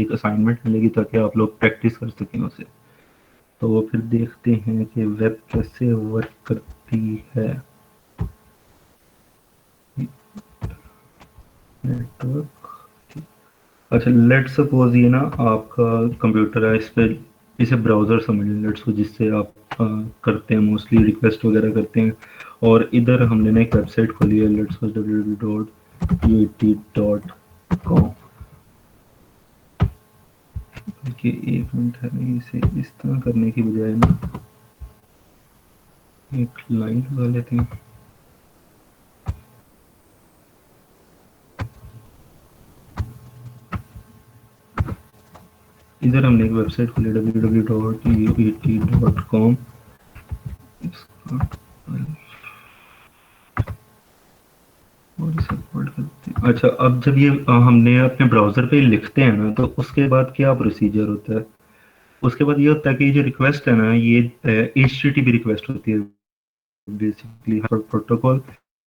एक असाइनमेंट मिलेगी ताकि आप लोग प्रैक्टिस कर सकें उसे। तो फिर देखते हैं कि वेब कैसे वर्क करती है। नेटवर्क, अच्छा लेट सपोज ये ना आपका कंप्यूटर है, इस पे इसे ब्राउज़र समझ लें लेट्स को, जिससे आप करते हैं मोस्टली रिक्वेस्ट वगैरह करते हैं। और इधर हमने ना एक वेबसाइट खोली है, लेट्स सपोज www.uit.com। कि एक मिनट है, इसे इस तरह करने की बजाय ना एक लाइन लगा लेते हैं। इधर हमने एक वेबसाइट खोली www.uit.com। अच्छा, अब जब ये हमने अपने ब्राउज़र पे लिखते हैं ना, तो उसके बाद क्या प्रोसीजर होता है? उसके बाद ये होता है कि जो रिक्वेस्ट है ना, ये HTTP रिक्वेस्ट होती है बेसिकली प्रोटोकॉल।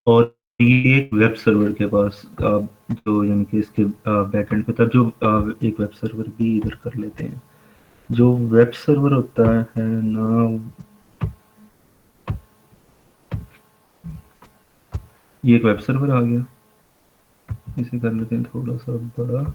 और ये एक वेब सर्वर के पास जो यानी कि इसके बैकएंड पे, तब जो एक वेब सर्वर भी इधर कर लेते हैं। जो वेब सर्वर होता है ना, ये एक वेब सर्वर आ गया, इसे कर लेते हैं थोड़ा सा बड़ा।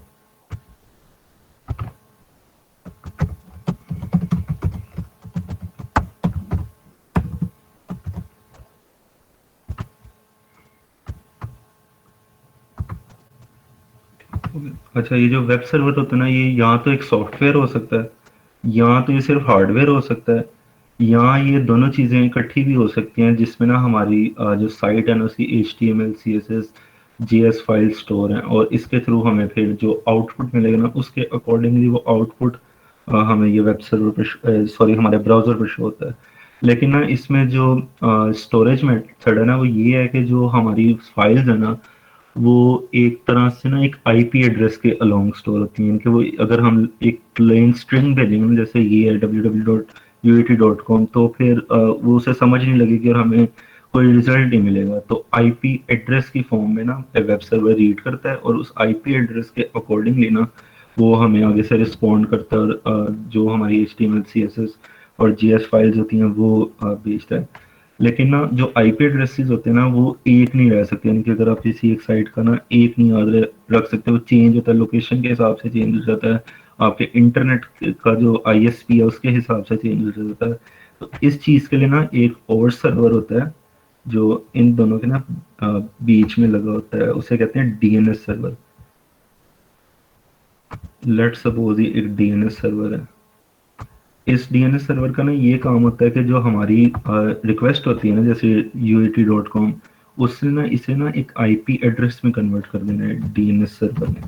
अच्छा, ये जो वेब सर्वर होता है ना, ये यहाँ तो एक सॉफ्टवेयर हो सकता है, यहाँ तो ये सिर्फ हार्डवेयर हो सकता है, यहाँ ये दोनों चीज़ें इकट्ठी भी हो सकती हैं, जिसमें ना हमारी जो साइट है ना, उसकी HTML CSS JS file store है, और इसके थ्रू हमें फिर जो आउटपुट मिलेगा ना, उसके अकॉर्डिंगली वो आउटपुट हमें ये वेब सर्वर पर, सॉरी, हमारे ब्राउज़र पर शो होता है। लेकिन ना इसमें जो स्टोरेज मेथड है ना, वो ये है कि जो हमारी फाइल्स है ना, वो एक तरह से ना एक आईपी एड्रेस के अलोंग स्टोर होती हैं, कि वो अगर हम एक प्लेन स्ट्रिंग भेजेंगे ना, जैसे ये है www.uit.com, तो फिर वो उसे समझ नहीं लगेगी और हमें कोई रिजल्ट नहीं मिलेगा। तो आईपी एड्रेस की फॉर्म में ना वेब सर्वर रीड करता है, और उस आईपी एड्रेस के अकॉर्डिंगली ना वो हमें आगे से रिस्पॉन्ड करता है, और जो हमारी HTML CSS और JS फाइल्स होती हैं वो भेजता है। लेकिन ना जो आईपी एड्रेसेस होते हैं ना, वो एक नहीं रह सकते, यानी कि अगर आप किसी एक साइट का ना एक नहीं याद रख सकते, वो चेंज होता है, लोकेशन के हिसाब से चेंज हो जाता है, आपके इंटरनेट का जो ISP है उसके हिसाब से चेंज हो जाता है। तो इस चीज़ के लिए ना एक और सर्वर होता है जो इन दोनों के ना बीच में लगा होता है, उसे कहते हैं DNS सर्वर। लेट सपोज ये एक DNS सर्वर है। इस DNS सर्वर का ना ये काम होता है कि जो हमारी रिक्वेस्ट होती है ना, जैसे uit.com, उससे ना इसे ना एक आईपी एड्रेस में कन्वर्ट कर देना है DNS सर्वर ने।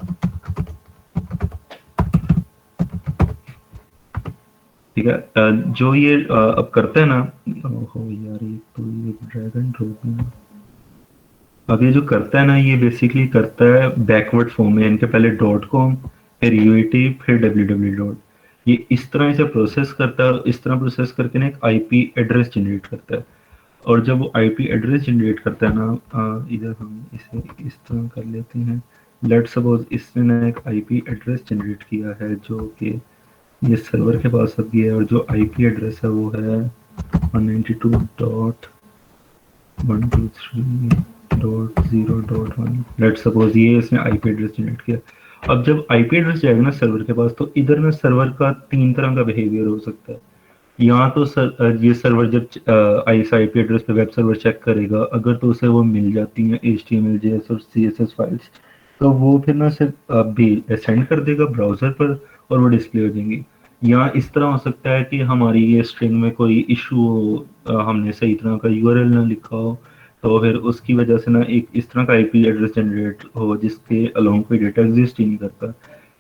ठीक है, जो ये अब करता है ना, ओहो यार, ये तो ये ड्रैगन ड्रॉप। अब ये जो करता है ना, ये बेसिकली करता है बैकवर्ड फॉर्म में, इनके पहले .com, फिर UAT, फिर www। ये इस तरह से प्रोसेस करता है, इस तरह प्रोसेस करके ना एक आईपी एड्रेस जनरेट करता है। और जब वो आईपी एड्रेस जनरेट करता है ना, इधर हम इसे इस तरह कर लेते हैं। लेट सपोज इसने ना एक आईपी एड्रेस जनरेट किया है, जो कि ये सर्वर के पास अब ये है, और जो आईपी एड्रेस है वो है 192.123.0.1। लेट सपोज ये इसने आईपी एड्रेस जनरेट किया। अब जब आईपी एड्रेस जाएगा ना सर्वर के पास, तो इधर ना सर्वर का तीन तरह का बिहेवियर हो सकता है। यहाँ तो ये सर्वर जब इस आईपी एड्रेस पे वेब सर्वर चेक करेगा, अगर तो उसे वो मिल जाती हैं HTML JS और CSS फाइल्स, तो वो फिर ना सिर्फ भी सेंड कर देगा ब्राउज़र पर, और वो डिस्प्ले हो जाएंगी। या इस तरह हो सकता है कि हमारी ये स्ट्रिंग में कोई इशू हो, हमने सही तरह का URL ना लिखा हो, तो फिर उसकी वजह से ना एक इस तरह का आईपी एड्रेस जनरेट हो जिसके अलोंग कोई डेटा एग्जिस्ट ही नहीं करता।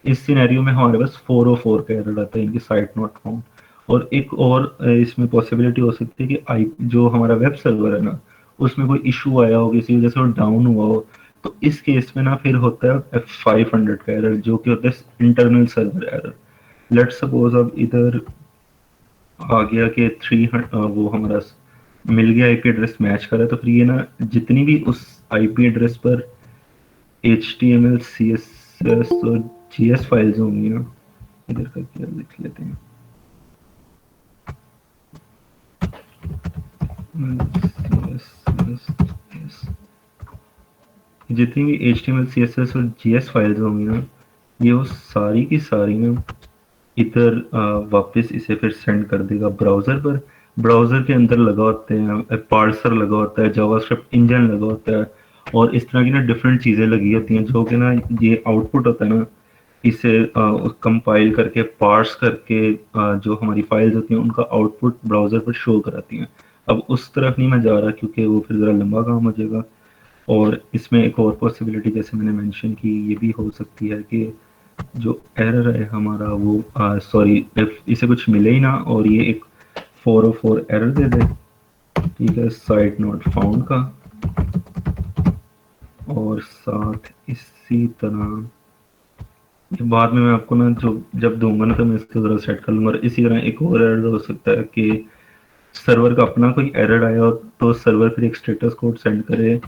इस सिनेरियो में हमारे पास 404 का एरर आता है, इनकी साइट नॉट फाउंड। और एक और इसमें पॉसिबिलिटी हो सकती है कि आई जो हमारा वेब सर्वर है ना, उसमें कोई इशू आया हो, किसी वजह से वो डाउन हुआ हो, तो इस केस में ना फिर होता है F500 का एरर, जो कि होता है internal server error. Let suppose अब इधर आ गया कि 300 वो हमारा मिल गया, आईपी एड्रेस मैच करा, तो फिर ये ना जितनी भी उस आईपी एड्रेस पर HTML CSS और JS फाइल्स होंगी ना, इधर का क्या लिख लेते हैं, जितनी भी HTML CSS और JS फाइल्स होंगी ना, ये वो सारी की सारी ना इधर वापस इसे फिर सेंड कर देगा ब्राउज़र पर। ब्राउज़र के अंदर लगा होते हैं पार्सर, लगा होता है जावास्क्रिप्ट इंजन, लगा होता है, और इस तरह की ना डिफरेंट चीज़ें लगी होती हैं, जो कि ना ये आउटपुट होता है ना, इसे कंपाइल करके पार्स करके जो हमारी फाइल्स होती हैं उनका आउटपुट ब्राउज़र पर शो कराती हैं। अब उस तरफ नहीं मैं जा रहा क्योंकि वो फिर ज़रा लंबा काम हो जाएगा। और इसमें एक और पॉसिबिलिटी जैसे मैंने मेंशन की ये भी हो सकती है कि जो एरर है हमारा वो सॉरी इफ इसे कुछ मिले ही ना और ये एक 404 एरर दे दे, ठीक है, साइट नॉट फाउंड का, और साथ इसी तरह ये बाद में मैं आपको ना जो जब दूंगा ना तो मैं इसको ज़रा सेट कर लूँगा। और इसी तरह एक और एरर हो सकता है कि सर्वर का अपना कोई एरर आया हो तो सर्वर फिर एक स्टेटस कोड सेंड करे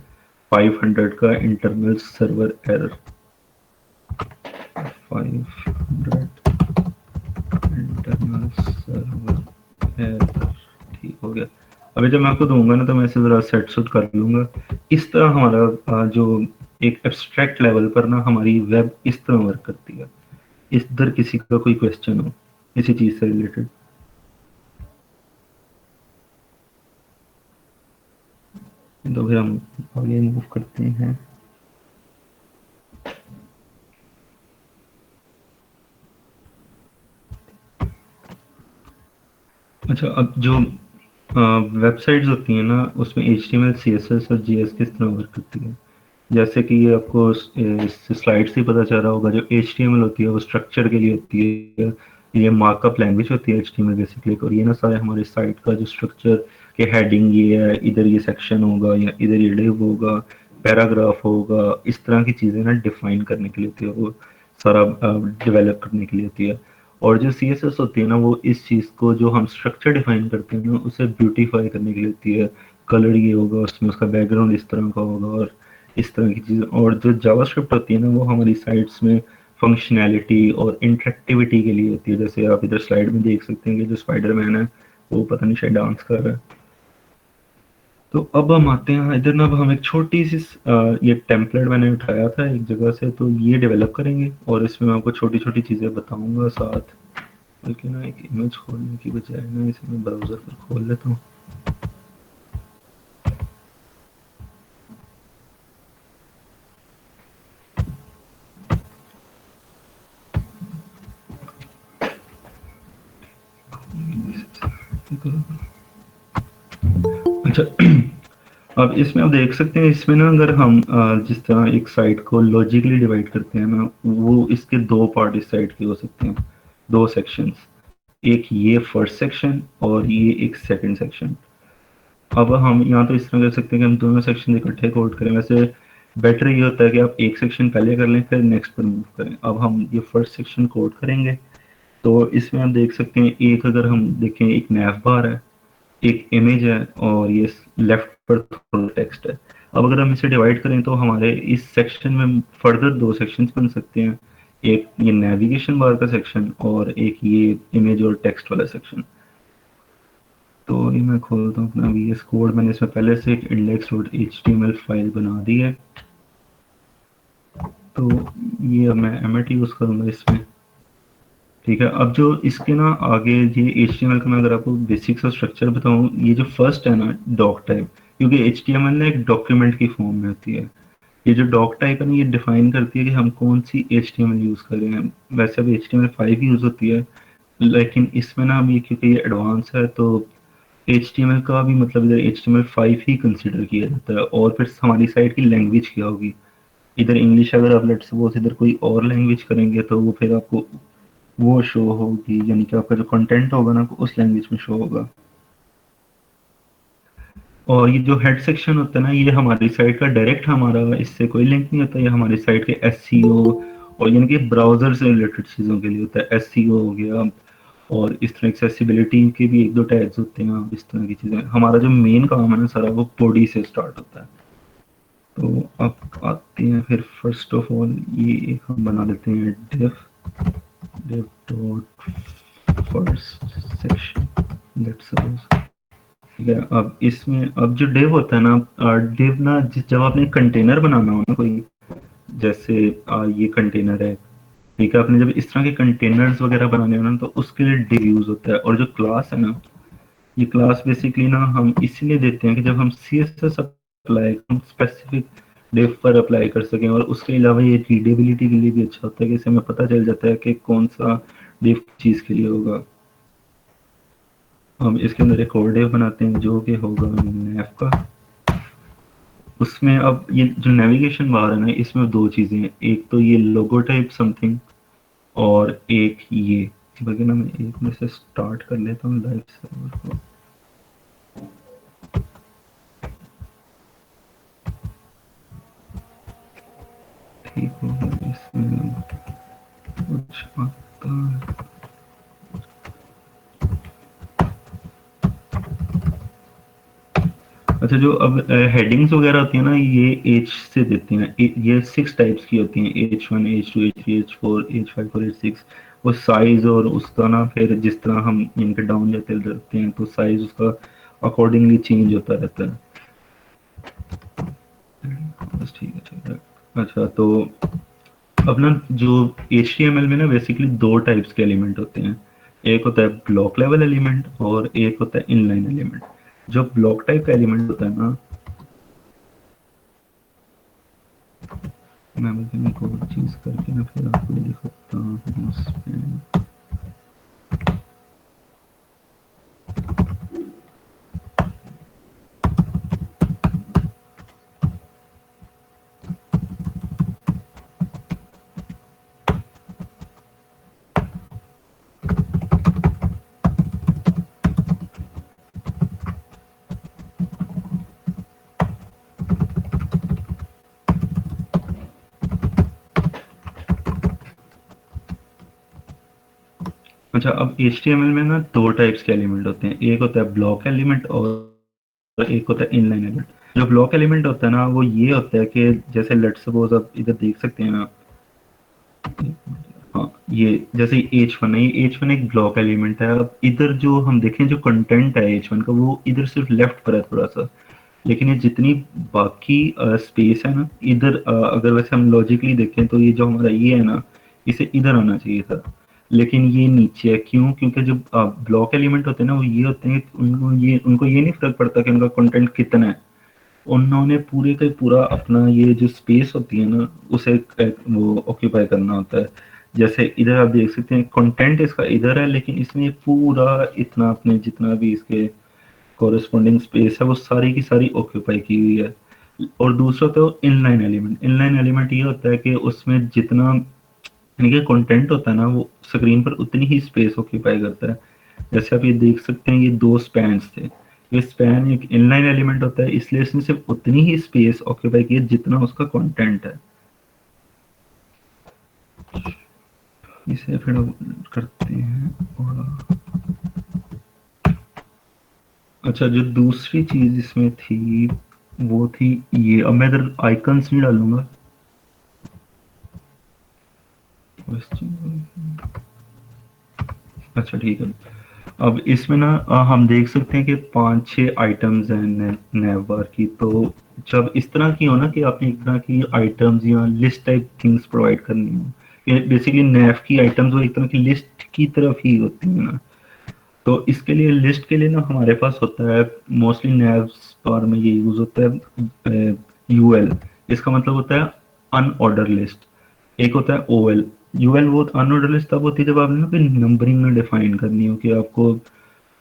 500 का internal server error, 500 internal server error, ठीक हो गया। अभी जब मैं आपको दूंगा ना तो मैं इसे ज़रा सेट सुट कर लूँगा। इस तरह हमारा जो एक एब्स्ट्रैक्ट लेवल पर ना हमारी वेब इस तरह वर्क करती है। इस इधर किसी का कोई क्वेश्चन हो इसी चीज़ से रिलेटेड? तो फिर हम आगे मूव करते हैं। अच्छा, अब जो वेबसाइट्स होती हैं ना उसमें HTML CSS और JS किस तरह वर्क करती है, जैसे कि ये आपको इस स्लाइड से पता चल रहा होगा, जो HTML होती है वो स्ट्रक्चर के लिए होती है, ये मार्कअप लैंग्वेज होती है HTML बेसिकली। और ये ना सारे हमारे साइट का जो स्ट्रक्चर के हेडिंग ये है, इधर ये सेक्शन होगा या इधर ये डिव होगा, पैराग्राफ होगा, इस तरह की चीज़ें ना डिफाइन करने के लिए होती है, वो सारा डेवलप करने के लिए होती है। और जो CSS होती है ना वो इस चीज़ को जो हम स्ट्रक्चर डिफाइन करते हैं ना उसे ब्यूटीफाई करने के लिए होती है। कलर ये होगा उसमें, उसका बैकग्राउंड इस तरह का होगा और इस तरह की चीज़ें। और जो जावास्क्रिप्ट होती है ना वो हमारी साइट्स में फंक्शनैलिटी और इंटरेक्टिविटी के लिए होती है। जैसे आप इधर स्लाइड में देख सकते हैं कि जो स्पाइडरमैन है वो पता नहीं शायद डांस कर रहा है। तो अब हम आते हैं इधर ना, अब हम एक छोटी सी ये टेम्पलेट मैंने उठाया था एक जगह से, तो ये डेवलप करेंगे और इसमें मैं आपको छोटी छोटी चीज़ें बताऊंगा साथ। बल्कि ना एक इमेज खोलने की बजाय ना इसे मैं ब्राउज़र पर खोल लेता हूँ। अच्छा, अब इसमें आप देख सकते हैं, इसमें ना अगर हम जिस तरह एक साइट को लॉजिकली डिवाइड करते हैं ना, वो इसके दो पार्ट इस साइट के हो सकते हैं, दो सेक्शंस, एक ये फर्स्ट सेक्शन और ये एक सेकंड सेक्शन। अब हम यहाँ तो इस तरह कर सकते हैं कि हम दोनों सेक्शन इकट्ठे कोड करें। वैसे बेटर ये होता है कि आप एक सेक्शन पहले कर लें फिर नेक्स्ट पर मूव करें। अब हम ये फर्स्ट सेक्शन कोड करेंगे, तो इसमें हम देख सकते हैं, एक अगर हम देखें एक नैव बार है, एक इमेज है और ये लेफ्ट पर थोड़ा टेक्स्ट है। अब अगर हम इसे डिवाइड करें तो हमारे इस सेक्शन में फर्दर दो सेक्शंस बन सकते हैं, एक ये नेविगेशन बार का सेक्शन और एक ये इमेज और टेक्स्ट वाला सेक्शन। तो ये मैं खोलता हूँ अपना VS कोड, मैंने इसमें पहले से एक index.html फाइल बना दी है, तो ये मैं एमिट यूज़ करूँगा इसमें। ठीक है, अब जो इसके ना आगे ये HTML का मैं अगर आपको बेसिक्स और स्ट्रक्चर बताऊँ, ये जो फर्स्ट है ना डॉक टाइप, क्योंकि HTML ना एक डॉक्यूमेंट की फॉर्म में होती है। ये जो डॉक टाइप है ना ये डिफाइन करती है कि हम कौन सी HTML यूज़ कर रहे हैं। वैसे अब HTML5 यूज़ होती है, लेकिन इसमें ना अभी क्योंकि ये एडवांस है तो HTML का भी मतलब इधर HTML5 ही कंसिडर किया जाता है। और फिर हमारी साइट की लैंग्वेज क्या होगी, इधर इंग्लिश, अगर आप लेट्स सपोज इधर कोई और लैंग्वेज करेंगे तो वो फिर आपको वो शो होगी, यानी कि आपका जो कंटेंट होगा ना उस लैंग्वेज में शो होगा। और ये जो हेड सेक्शन होता है ना ये हमारी साइट का डायरेक्ट, हमारा इससे कोई लिंक नहीं होता, ये हमारी साइट के SEO और यानी कि ब्राउजर से रिलेटेड चीज़ों के लिए होता है। SEO हो गया, और इस तरह एक्सेसिबिलिटी के भी एक दो टैग्स होते हैं, इस तरह की चीज़ें। हमारा जो मेन काम है ना सारा वो बॉडी से स्टार्ट होता है। तो अब आते हैं फिर फर्स्ट ऑफ ऑल ये हम बना लेते हैं div, div dot first section, let's suppose। ठीक है, अब इसमें अब जो div होता है ना, div ना जब आपने कंटेनर बनाना हो ना कोई, जैसे ये कंटेनर है, ठीक है, आपने जब इस तरह के कंटेनर्स वगैरह बनाने हो ना तो उसके लिए div यूज होता है। और जो क्लास है ना, ये क्लास बेसिकली ना हम इसलिए देते हैं कि जब हम CSS अप्लाई, हम स्पेसिफिक div पर अप्लाई कर सकें। और उसके अलावा ये रीडेबिलिटी के लिए भी अच्छा होता है कि इससे हमें पता चल जाता है कि कौन सा div चीज़ के लिए होगा। हम इसके अंदर एक और div बनाते हैं जो कि होगा nav का। उसमें अब ये जो नेविगेशन बार है ना, इसमें दो चीज़ें हैं, एक तो ये लोगो टाइप समथिंग, और एक ये बल्कि ना मैं एक में से स्टार्ट कर लेता हूँ लाइव सर्वर को। ठीक होगा, इसमें कुछ आता है। अच्छा, जो अब हेडिंग्स वगैरह होती है ना, ये एच से देते हैं। ये 6 टाइप्स की होती हैं, H1 H2 H3 H4 H5 और H6। वो साइज और उसका ना, फिर जिस तरह हम इनके डाउन जाते रहते हैं तो साइज उसका अकॉर्डिंगली चेंज होता रहता है। बस ठीक है, ठीक है। अच्छा, तो अब ना जो HTML में ना बेसिकली दो टाइप्स के एलिमेंट होते हैं। एक होता है ब्लॉक लेवल एलिमेंट और एक होता है इनलाइन एलिमेंट। जो ब्लॉक टाइप का एलिमेंट होता है ना, मैं बल्कि एक और चीज़ करके ना फिर आपको दिखाता हूँ इसमें। अच्छा, अब HTML में ना दो टाइप्स के एलिमेंट होते हैं, एक होता है ब्लॉक एलिमेंट और एक होता है इनलाइन एलिमेंट। जो ब्लॉक एलिमेंट होता है ना, वो ये होता है कि जैसे लेट्स सपोज आप इधर देख सकते हैं ना। हाँ, ये जैसे H1 है, ये H1 एक ब्लॉक एलिमेंट है। अब इधर जो हम देखें, जो कंटेंट है H1 का, वो इधर सिर्फ लेफ्ट पर है थोड़ा सा। लेकिन ये जितनी बाकी स्पेस है ना इधर, अगर वैसे हम लॉजिकली देखें तो ये जो हमारा ये है ना, इसे इधर आना चाहिए था। लेकिन ये नीचे है, क्यों? क्योंकि जो ब्लॉक एलिमेंट होते हैं ना, वो ये होते हैं कि उनको ये नहीं फर्क पड़ता कि उनका कंटेंट कितना है। उन्होंने पूरे का पूरा अपना ये जो स्पेस होती है ना, उसे वो ऑक्यूपाई करना होता है। जैसे इधर आप देख सकते हैं, कंटेंट इसका इधर है, लेकिन इसने पूरा इतना अपने जितना भी इसके कॉरेस्पॉन्डिंग स्पेस है वो सारी की सारी ऑक्यूपाई की हुई है। और दूसरा तो इनलाइन एलिमेंट। इनलाइन एलिमेंट ये होता है कि उसमें जितना यानी कि कंटेंट होता है ना, वो स्क्रीन पर उतनी ही स्पेस ऑक्यूपाई करता है। जैसे आप ये देख सकते हैं, ये दो स्पैन्स थे। ये स्पैन एक इनलाइन एलिमेंट होता है, इसलिए इसने सिर्फ उतनी ही स्पेस ऑक्यूपाई की है जितना उसका कंटेंट है। इसे फिर अब करते हैं और अच्छा, जो दूसरी चीज इसमें थी वो थी ये। अब मैं इधर आइकन्स नहीं डालूंगा। अच्छा, ठीक है। अब इसमें ना हम देख सकते हैं कि 5-6 आइटम्स हैं नैव बार की। तो जब इस तरह की हो ना कि आपने एक तरह की आइटम्स या लिस्ट टाइप थिंग्स प्रोवाइड करनी हो, ये बेसिकली नैव की आइटम्स वो एक तरह की लिस्ट की तरफ ही होती है ना। तो इसके लिए लिस्ट के लिए ना हमारे पास होता है, मोस्टली नैव बार में ये यूज होता है यूएल। इसका मतलब होता है अनऑर्डर लिस्ट। एक होता है ओएल। यूएल वो अनऑर्डर लिस्ट तब होती है जब आपने ना कोई नंबरिंग में डिफाइन करनी हो कि आपको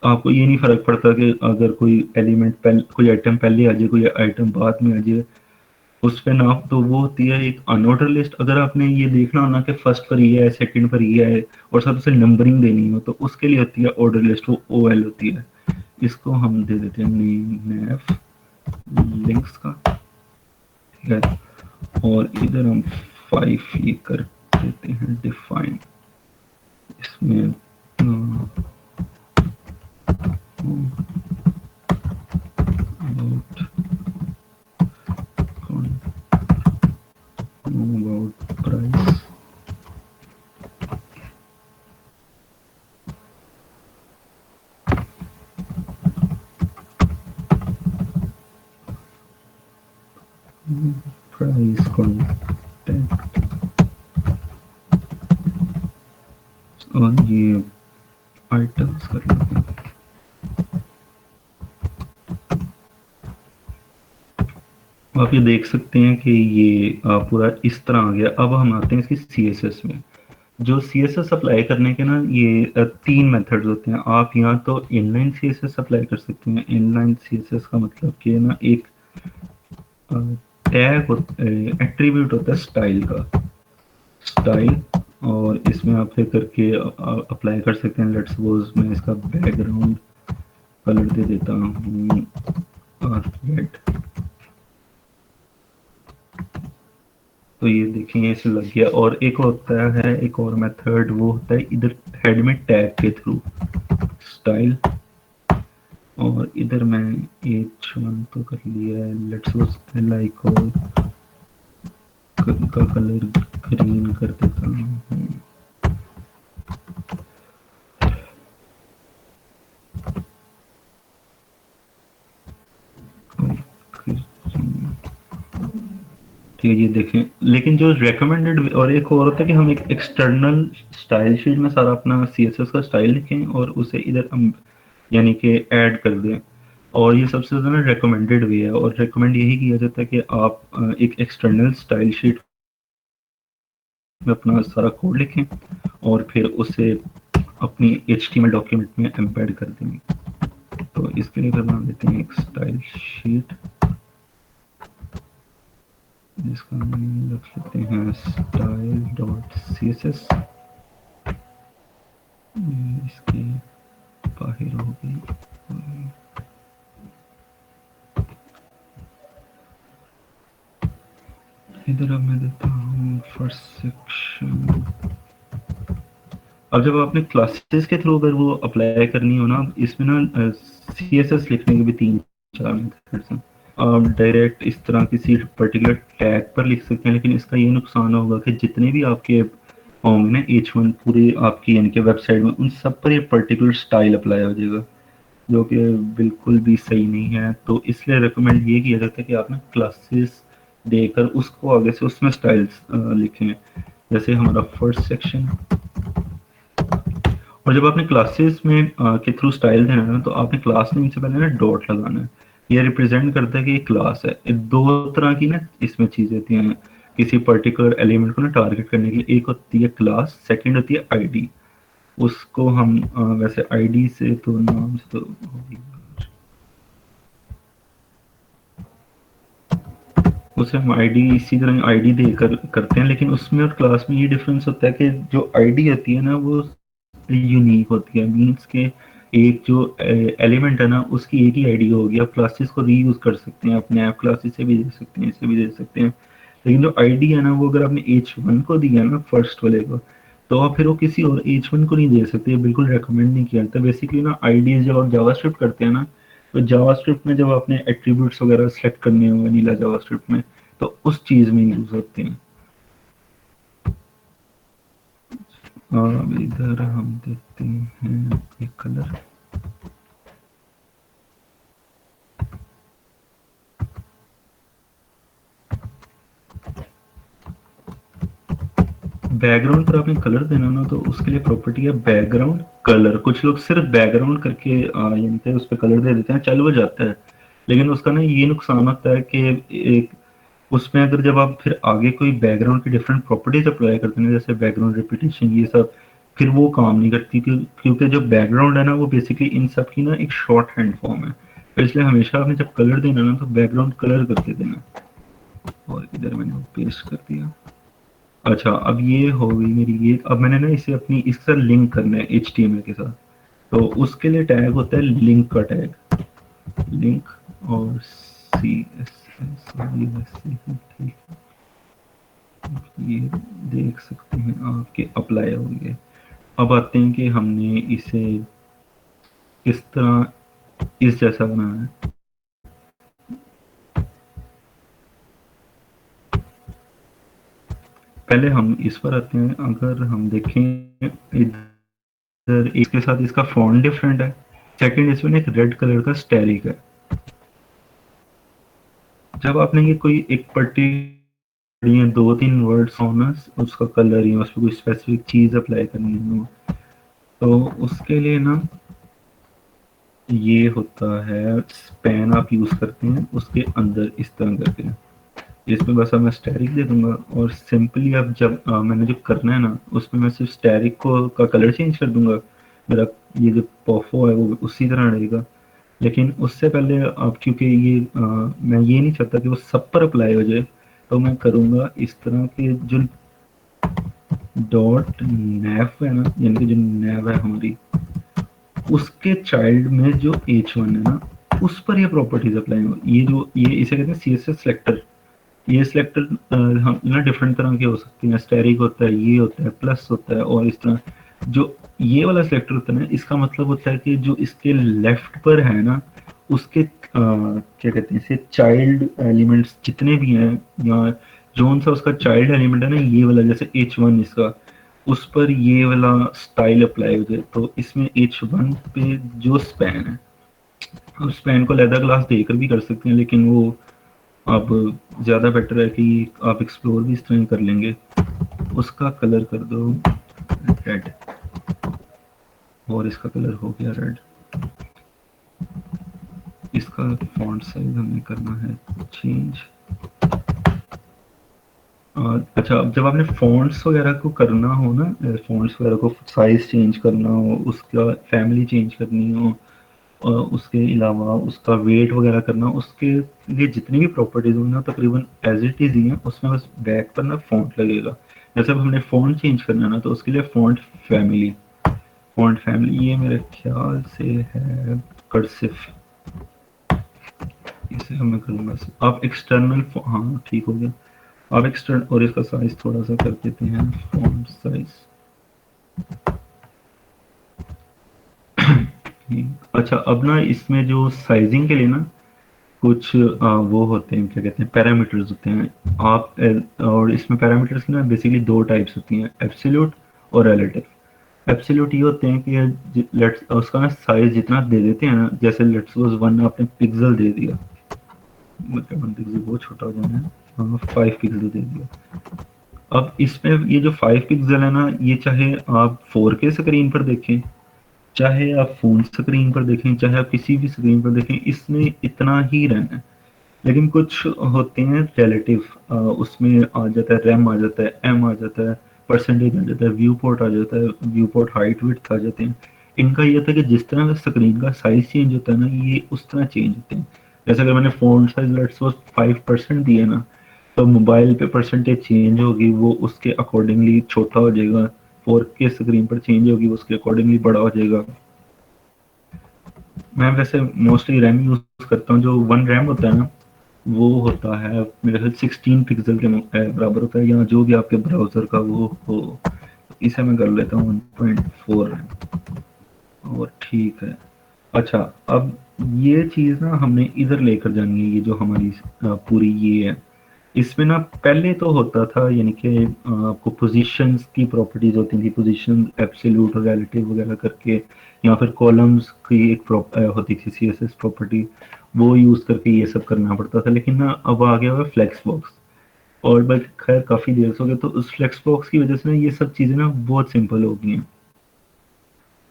आपको ये नहीं फर्क पड़ता कि अगर कोई एलिमेंट कोई आइटम पहले आ जाए, कोई आइटम बाद में आ जाए, उस पे ना। तो वो होती है एक अनऑर्डर लिस्ट। अगर आपने ये देखना हो ना कि फर्स्ट पर ये है, सेकंड पर ये है, और सबसे नंबरिंग देनी हो, तो उसके लिए होती है ऑर्डर लिस्ट, वो ओएल होती है। इसको हम दे देते हैं नेम नेफ लिंक्स का। ठीक है, और इधर हम 5 ये कर देते हैं डिफाइन। इसमें about about price. Size contact और ये आइटम्स कर लेते हैं। आप ये देख सकते हैं कि ये पूरा इस तरह आ गया। अब हम आते हैं इसकी सीएसएस में। जो सीएसएस अप्लाई करने के ना ये 3 मेथड्स होते हैं। आप यहाँ तो इनलाइन सीएसएस अप्लाई कर सकते हैं। इनलाइन सीएसएस का मतलब कि ना एक टैग एट्रीब्यूट होता है स्टाइल का, स्टाइल, और इसमें आप फिर करके अप्लाई कर सकते हैं। लेट्स सपोज मैं इसका बैकग्राउंड कलर दे देता हूँ रेड। तो ये देखें इसे लग गया। और एक होता है एक और मेथड, वो होता है इधर हेड में टैग के थ्रू स्टाइल, और इधर मैं H1 तो कर लिया है। लेट्स सपोज लाइक और का कलर ग्रीन कर देता हूँ। ठीक है, ये देखें। लेकिन जो रेकमेंडेड और एक और होता है कि हम एक एक्सटर्नल स्टाइल शीट में सारा अपना सीएसएस का स्टाइल लिखें और उसे इधर हम यानी कि ऐड कर दें। और ये सबसे ज़्यादा ना रिकमेंडेड वे है, और रिकमेंड यही किया जाता है कि आप एक एक्सटर्नल स्टाइल शीट में अपना सारा कोड लिखें और फिर उसे अपनी HTML डॉक्यूमेंट में एम्बेड कर देंगे। तो इसके लिए बना देते हैं एक स्टाइल शीट जिसका नाम रख लेते हैं style dot C S S. इसके बाहर हो गई। इधर अब मैं देता हूँ फर्स्ट सेक्शन। अब जब आपने क्लासेस के थ्रू अगर वो अप्लाई करनी हो ना, इसमें ना CSS लिखने के भी 3-4 मेथड्स हैं। आप डायरेक्ट इस तरह किसी पर्टिकुलर टैग पर लिख सकते हैं, लेकिन इसका ये नुकसान होगा कि जितने भी आपके होंगे ना H1 पूरी आपकी यानी कि वेबसाइट में, उन सब पर ये पर्टिकुलर स्टाइल अप्लाई हो जाएगा, जो कि बिल्कुल भी सही नहीं है। तो इसलिए रिकमेंड ये किया जाता है कि आप ना क्लासेस देकर उसको आगे से उसमें स्टाइल्स लिखें। जैसे हमारा फर्स्ट सेक्शन, और जब आपने क्लासेस में के थ्रू स्टाइल देना है ना, तो आपने क्लास नेम से पहले ना डॉट लगाना है। ये रिप्रेजेंट करता है कि ये क्लास है। ये दो तरह की ना इसमें चीजें होती हैं किसी पर्टिकुलर एलिमेंट को ना टारगेट करने के लिए। एक होती है क्लास, सेकंड होती है आईडी। उसको हम वैसे आईडी से तो नाम से तो उसे हम आईडी इसी तरह आईडी देकर करते हैं, लेकिन उसमें और क्लास में ये डिफरेंस होता है कि जो आईडी होती है ना वो यूनिक होती है। मीन्स के एक जो एलिमेंट है ना उसकी एक ही आईडी होगी। आप क्लासेस को रीयूज कर सकते हैं, अपने ऐप क्लासेस से भी दे सकते हैं, इसे भी दे सकते हैं। लेकिन जो आईडी है ना वो अगर आपने H1 को दिया ना फर्स्ट वाले को, तो आप फिर वो किसी और H1 को नहीं दे सकते। बिल्कुल रेकमेंड नहीं किया जाता। बेसिकली ना आईडी जब आप जावास्क्रिप्ट करते हैं ना, तो जावास्क्रिप्ट में जब आपने एट्रीब्यूट्स वगैरह सेलेक्ट करने होंगे नीला जावास्क्रिप्ट में, तो उस चीज में यूज होते हैं। अब इधर हम देखते हैं एक कलर। बैकग्राउंड पर आपने कलर देना ना, तो उसके लिए प्रॉपर्टी है बैकग्राउंड कलर। कुछ लोग सिर्फ बैकग्राउंड करके यानी कि उस पर कलर दे देते हैं, चल वो जाता है। लेकिन उसका ना ये नुकसान होता है कि एक उसमें अगर जब आप फिर आगे कोई बैकग्राउंड की डिफरेंट प्रॉपर्टीज अप्लाई करते हैं, जैसे बैकग्राउंड रिपीटेशन ये सब, फिर वो काम नहीं करती। क्योंकि जो बैकग्राउंड है ना वो बेसिकली इन सब की ना एक शॉर्ट हैंड फॉर्म है। तो इसलिए हमेशा आपने जब कलर देना ना, तो बैकग्राउंड कलर करके देना। और इधर मैंने पेस्ट कर दिया। अच्छा, अब ये हो गई मेरी ये। अब मैंने ना इसे अपनी इसके साथ लिंक करना है HTML के साथ। तो उसके लिए टैग होता है लिंक का टैग, लिंक और CSS। ठीक है, ये देख सकते हैं आपके अप्लाई हो गए। अब आते हैं कि हमने इसे किस तरह इस जैसा बनाना है। पहले हम इस पर आते हैं। अगर हम देखें इधर इसके साथ इसका फॉन्ट डिफरेंट है। सेकंड, इसमें एक रेड कलर का स्टैरिक है। जब आपने ये कोई एक पर्टिकुलर ये 2-3 वर्ड्स हो ना उसका कलर या उस पे कोई स्पेसिफिक चीज़ अप्लाई करनी हो, तो उसके लिए ना ये होता है स्पैन आप यूज़ करते हैं उसके अंदर इस तरह करके। इसमें बस अब मैं स्टैटिक दे दूँगा और सिंपली अब जब मैंने जो करना है ना उसमें मैं सिर्फ स्टैटिक को का कलर चेंज कर दूँगा। मेरा ये जो पोफो है वो उसी तरह रहेगा। लेकिन उससे पहले आप क्योंकि ये मैं ये नहीं चाहता कि वो सब पर अप्लाई हो जाए, तो मैं करूँगा इस तरह के जो डॉट नैव है ना, यानी कि जो नैव है हमारी, उसके चाइल्ड में जो h1 है ना, उस पर ये प्रॉपर्टीज अप्लाई हो। ये जो ये इसे कहते हैं CSS सिलेक्टर। ये सिलेक्टर हम ना डिफरेंट तरह के हो सकते हैं, स्टैटिक होता है, ये होता है, प्लस होता है, और इस तरह जो ये वाला सिलेक्टर होता है ना, इसका मतलब होता है कि जो इसके लेफ्ट पर है ना, उसके क्या कहते हैं इसे, चाइल्ड एलिमेंट्स जितने भी हैं, या जोन सा उसका चाइल्ड एलिमेंट है ना, ये वाला जैसे h1 इसका, उस पर ये वाला स्टाइल अप्लाई हो जाए। तो इसमें h1 पे जो स्पैन है, हम स्पैन को लेदर क्लास देकर भी कर सकते हैं, लेकिन वो अब ज़्यादा बेटर है कि आप एक्सप्लोर भी इस तरह कर लेंगे। उसका कलर कर दो रेड, और इसका कलर हो गया रेड। इसका फॉन्ट साइज हमें करना है चेंज। अच्छा, अब जब आपने फॉन्ट्स वगैरह को करना हो ना, फॉन्ट्स वगैरह को साइज चेंज करना हो, उसका फैमिली चेंज करनी हो, उसके अलावा उसका वेट वगैरह करना, उसके लिए जितनी भी प्रॉपर्टीज होंगी ना तकरीबन एज इट इज ही है। उसमें बस बैक पर ना फॉन्ट लगेगा। जैसे अब हमने फॉन्ट चेंज करना है ना, तो उसके लिए फैमिली फॉन्ट फैमिली ये मेरे ख्याल से है कर्सिव। इसे हमें कर लूँगा। आप एक्सटर्नल, हाँ ठीक हो गया। आप एक्सटर्नल, और इसका साइज थोड़ा सा कर देते हैं फॉन्ट साइज। अच्छा, अब ना इसमें जो साइजिंग के लिए ना कुछ वो होते हैं, क्या कहते हैं, पैरामीटर्स होते हैं। आप और इसमें पैरामीटर्स ना बेसिकली दो टाइप्स होती हैं, एब्सोल्यूट और रिलेटिव। एब्सोल्यूट ये होते हैं कि लेट्स उसका ना साइज जितना दे देते हैं ना, जैसे लेट्स सपोज 1 आपने पिक्सल दे दिया, मतलब 1 पिक्सल बहुत छोटा हो जाना है, 5 पिक्सल दे दिया। अब इसमें ये जो 5 पिक्सल है ना, ये चाहे आप 4K स्क्रीन पर देखें, चाहे आप फ़ोन स्क्रीन पर देखें, चाहे आप किसी भी स्क्रीन पर देखें, इसमें इतना ही रहना है। लेकिन कुछ होते हैं रिलेटिव, उसमें आ जाता है रैम, आ जाता है एम, आ जाता है परसेंटेज, आ जाता है व्यू पोर्ट, आ जाता है व्यू पोर्ट हाइट विड्थ आ जाते हैं। इनका ये था कि जिस तरह स्क्रीन का साइज चेंज होता है ना, ये उस तरह चेंज होते हैं। जैसे अगर मैंने फ़ॉन्ट साइज लेट्स सपोज 5% दिया ना, तो मोबाइल पे परसेंटेज चेंज होगी, वो उसके अकॉर्डिंगली छोटा हो जाएगा। 4K स्क्रीन पर चेंज होगी, वो उसके अकॉर्डिंगली बड़ा हो जाएगा। मैं वैसे मोस्टली रैम यूज़ करता हूँ। जो 1 रैम होता है ना, वो होता है मेरे ख्याल 16 पिक्सल के बराबर होता है, या जो भी आपके ब्राउज़र का वो हो। इसे मैं कर लेता हूँ 1.4 रैम, और ठीक है। अच्छा, अब ये चीज़ ना हमने इधर लेकर जानी है, ये जो हमारी पूरी ये है। इसमें ना पहले तो होता था, यानी कि आपको पोजीशंस की प्रॉपर्टीज होती थी, पोजीशन एब्सोल्यूट और रिलेटिव वगैरह करके, या फिर कॉलम्स की एक होती थी CSS प्रॉपर्टी, वो यूज़ करके ये सब करना पड़ता था। लेकिन ना अब आ गया हुआ फ्लेक्स बॉक्स, और बस खैर काफ़ी देर से हो गया, तो उस फ्लेक्स बॉक्स की वजह से ना ये सब चीज़ें ना बहुत सिंपल हो गई हैं।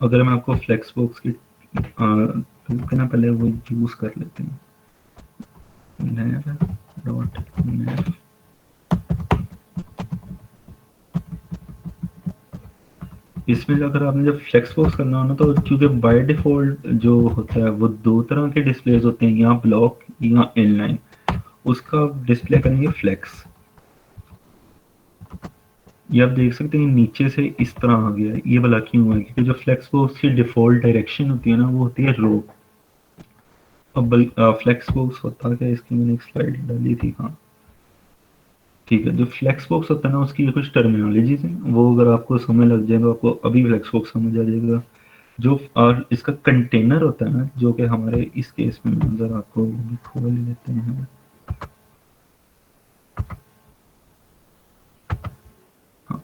अगर मैं आपको फ्लेक्स बॉक्स की ना पहले वो यूज़ कर लेते हैं, डॉट इसमें अगर आपने जब फ्लेक्स बॉक्स करना हो ना, तो क्योंकि बाय डिफ़ॉल्ट जो होता है वो 2 तरह के डिस्प्लेज़ होते हैं, या ब्लॉक या इनलाइन। उसका डिस्प्ले करेंगे फ्लेक्स। ये आप देख सकते हैं नीचे से इस तरह आ गया है। ये वाला क्यों है? क्योंकि जो फ्लेक्स बॉक्स की डिफ़ॉल्ट डायरेक्शन होती है ना, वो होती है रो। अब फ्लेक्स बॉक्स होता क्या है, इसकी मैंने एक स्लाइड डाली थी, हाँ ठीक है। जो फ्लेक्स बॉक्स होता है ना, उसकी कुछ टर्मिनोलॉजीज़ हैं, वो अगर आपको समझ लग जाएगा, आपको अभी फ्लेक्स बॉक्स समझ आ जाएगा। जो और इसका कंटेनर होता है ना, जो कि हमारे इस केस में ज़रा आपको भी खोल लेते हैं। हाँ,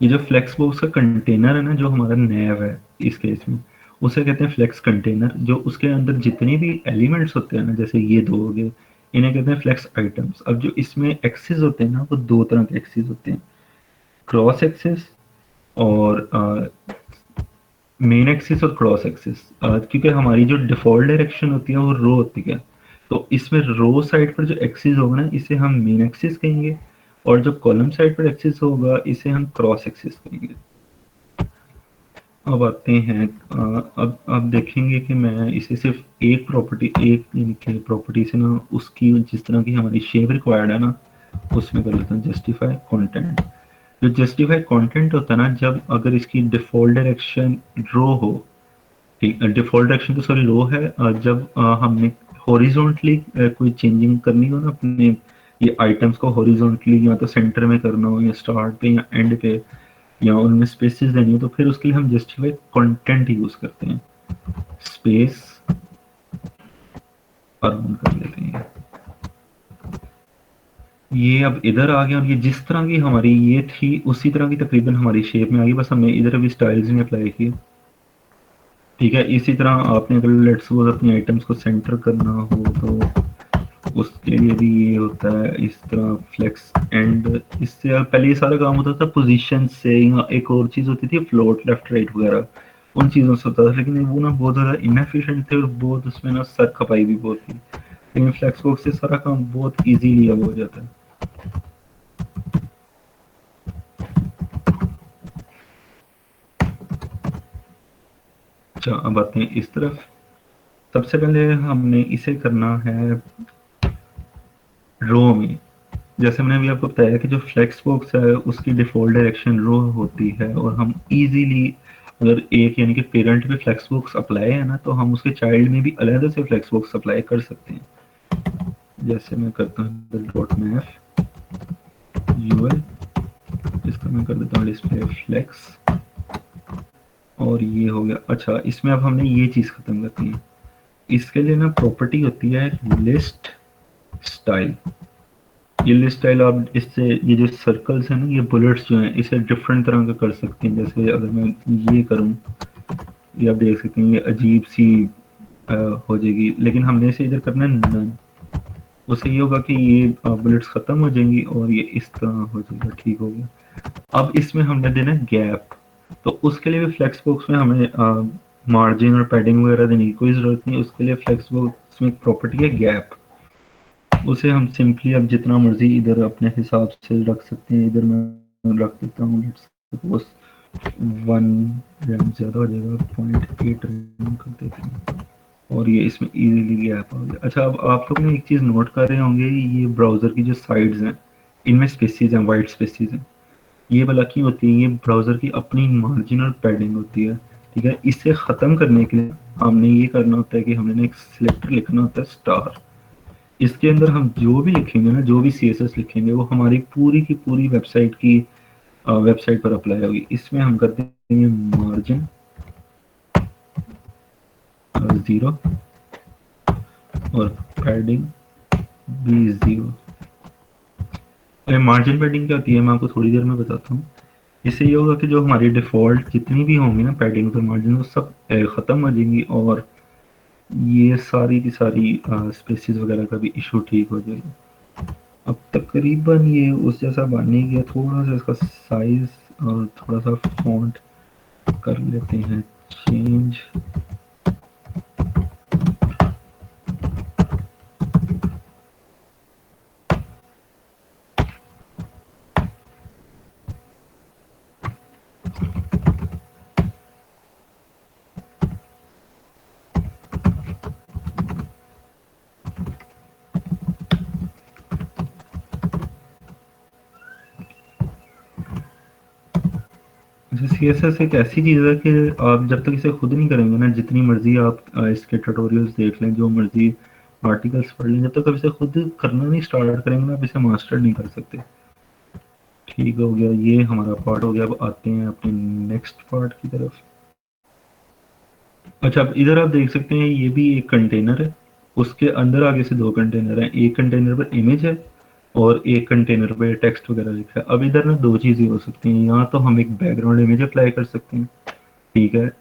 ये जो फ्लेक्स बॉक्स का कंटेनर है ना, जो हमारा नैव है इस केस में, उसे कहते हैं फ्लेक्स कंटेनर। जो उसके अंदर जितने भी एलिमेंट्स होते हैं ना, जैसे ये दो हो गए, इन्हें कहते हैं फ्लेक्स आइटम्स। अब जो इसमें एक्सिस होते हैं ना, वो दो तरह के एक्सिस होते हैं, क्रॉस एक्सिस और मेन एक्सिस और क्रॉस एक्सिस। क्योंकि हमारी जो डिफॉल्ट डायरेक्शन होती है वो रो होती है, तो इसमें रो साइड पर जो एक्सिस होगा ना, इसे हम मेन एक्सिस कहेंगे, और जो कॉलम साइड पर एक्सिस होगा इसे हम क्रॉस एक्सिस कहेंगे। अब आते हैं अब देखेंगे कि मैं इसे सिर्फ एक प्रॉपर्टी, एक इनके प्रॉपर्टी से ना, उसकी जिस तरह की हमारी शेप रिक्वायर्ड है ना, उसमें कर लेता हूँ जस्टिफाई कंटेंट। जो जस्टिफाई कंटेंट होता है ना, जब अगर इसकी डिफॉल्ट डायरेक्शन रो हो, ठीक, डिफॉल्ट डायरेक्शन तो सॉरी रो है, जब हमने हॉरिजॉन्टली कोई चेंजिंग करनी हो ना अपने ये आइटम्स को हॉरिजॉन्टली, या तो सेंटर में करना हो, या स्टार्ट पे या एंड पे, या उनमें स्पेसेस देनी हो, तो फिर उसके लिए हम जस्टिफाई कंटेंट यूज करते हैं। स्पेस और ऑन कर लेते हैं। ये अब इधर आ गया, और ये जिस तरह की हमारी ये थी उसी तरह की तकरीबन हमारी शेप में आ गई, बस हमने इधर अभी स्टाइल्स नहीं अप्लाई किए। ठीक है, इसी तरह आपने अगर लेट्स सपोज अपनी आइटम्स को सेंटर करना हो तो उसके लिए भी ये होता है इस तरह फ्लेक्स एंड। इससे पहले ये सारा काम होता था पोजीशन से, या एक और चीज़ होती थी फ्लोट लेफ्ट राइट वगैरह, उन चीज़ों से होता था, लेकिन वो ना बहुत ज़्यादा इनएफिशिएंट थे और बहुत उसमें ना सर खपाई भी बहुत थी। लेकिन फ्लेक्स बॉक्स से सारा काम बहुत ईजीली अब हो जाता है। अच्छा, अब आते हैं इस तरफ। सबसे पहले हमने इसे करना है रो में। जैसे मैंने अभी आपको बताया कि जो फ्लेक्स बॉक्स है उसकी डिफॉल्ट डायरेक्शन रो होती है, और हम इजीली अगर एक यानी कि पेरेंट पे फ्लेक्स बॉक्स अप्लाई है ना, तो हम उसके चाइल्ड में भी अलग से फ्लेक्स बॉक्स अप्लाई कर सकते हैं। जैसे मैं करता हूँ डॉट मैफ यूएल, इसका मैं कर देता हूँ डिस्प्ले फ्लेक्स, और ये हो गया। अच्छा, इसमें अब हमने ये चीज़ खत्म करनी है। इसके लिए ना प्रॉपर्टी होती है लिस्ट स्टाइल। ये लिस्ट स्टाइल आप इससे, ये जो सर्कल्स हैं ना, ये बुलेट्स जो हैं, इसे डिफरेंट तरह का कर सकते हैं। जैसे अगर मैं ये करूं, ये आप देख सकते हैं ये अजीब सी हो जाएगी, लेकिन हमने इसे इधर करना है नन। उससे ये होगा कि ये बुलेट्स खत्म हो जाएंगी और ये इस तरह हो जाएगा। ठीक हो गया। अब इसमें हमने देना है गैप, तो उसके लिए भी फ्लेक्स बॉक्स में हमें मार्जिन और पैडिंग वगैरह देने की कोई ज़रूरत नहीं। उसके लिए फ्लेक्स बॉक्स में एक प्रॉपर्टी है गैप, उसे हम सिंपली अब जितना मर्जी इधर अपने हिसाब से रख सकते हैं। इधर मैं रख देता हूँ लेट्स सपोज 1 रैम ज़्यादा हो जाएगा, 0.8 रैम कर देते हैं, और ये इसमें इजीली गैप आ गया। अच्छा, अब आप लोग ने एक चीज़ नोट कर रहे होंगे, ये ब्राउज़र की जो साइड्स हैं इनमें स्पेसिस हैं, वाइट स्पेसिस हैं। ये भला क्यों होती है? ये ब्राउज़र की अपनी मार्जिन और पैडिंग होती है। ठीक है, इसे ख़त्म करने के लिए हमने ये करना होता है कि हमने एक सिलेक्टर लिखना होता है स्टार। इसके अंदर हम जो भी लिखेंगे ना, जो भी CSS लिखेंगे, वो हमारी पूरी की पूरी वेबसाइट पर अप्लाई होगी। इसमें हम कर देंगे मार्जिन 0 और पैडिंग भी 0। मार्जिन पैडिंग क्या होती है मैं आपको थोड़ी देर में बताता हूँ। इससे ये होगा कि जो हमारी डिफ़ॉल्ट जितनी भी होंगी ना पैडिंग और मार्जिन, वो सब ख़त्म हो जाएंगी, और ये सारी की सारी स्पेसिस वगैरह का भी इशू ठीक हो जाएगा। अब तकरीबन ये उस जैसा बन ही गया। थोड़ा सा इसका साइज और थोड़ा सा फॉन्ट कर लेते हैं चेंज। CSS एक ऐसी चीज़ है कि आप जब तक इसे खुद नहीं करेंगे ना, जितनी मर्जी आप इसके ट्यूटोरियल्स देख लें, जो मर्जी आर्टिकल्स पढ़ लें, जब तक आप इसे खुद करना नहीं स्टार्ट करेंगे ना, आप इसे मास्टर नहीं कर सकते। ठीक हो गया, ये हमारा पार्ट हो गया। अब आते हैं अपने नेक्स्ट पार्ट की तरफ। अच्छा, अब इधर आप देख सकते हैं ये भी एक कंटेनर है, उसके अंदर आगे से दो कंटेनर हैं। एक कंटेनर पर इमेज है और एक कंटेनर पे टेक्स्ट वगैरह लिखा है। अब इधर ना दो चीज़ें हो सकती हैं, यहाँ तो हम एक बैकग्राउंड इमेज अप्लाई कर सकते हैं, ठीक है,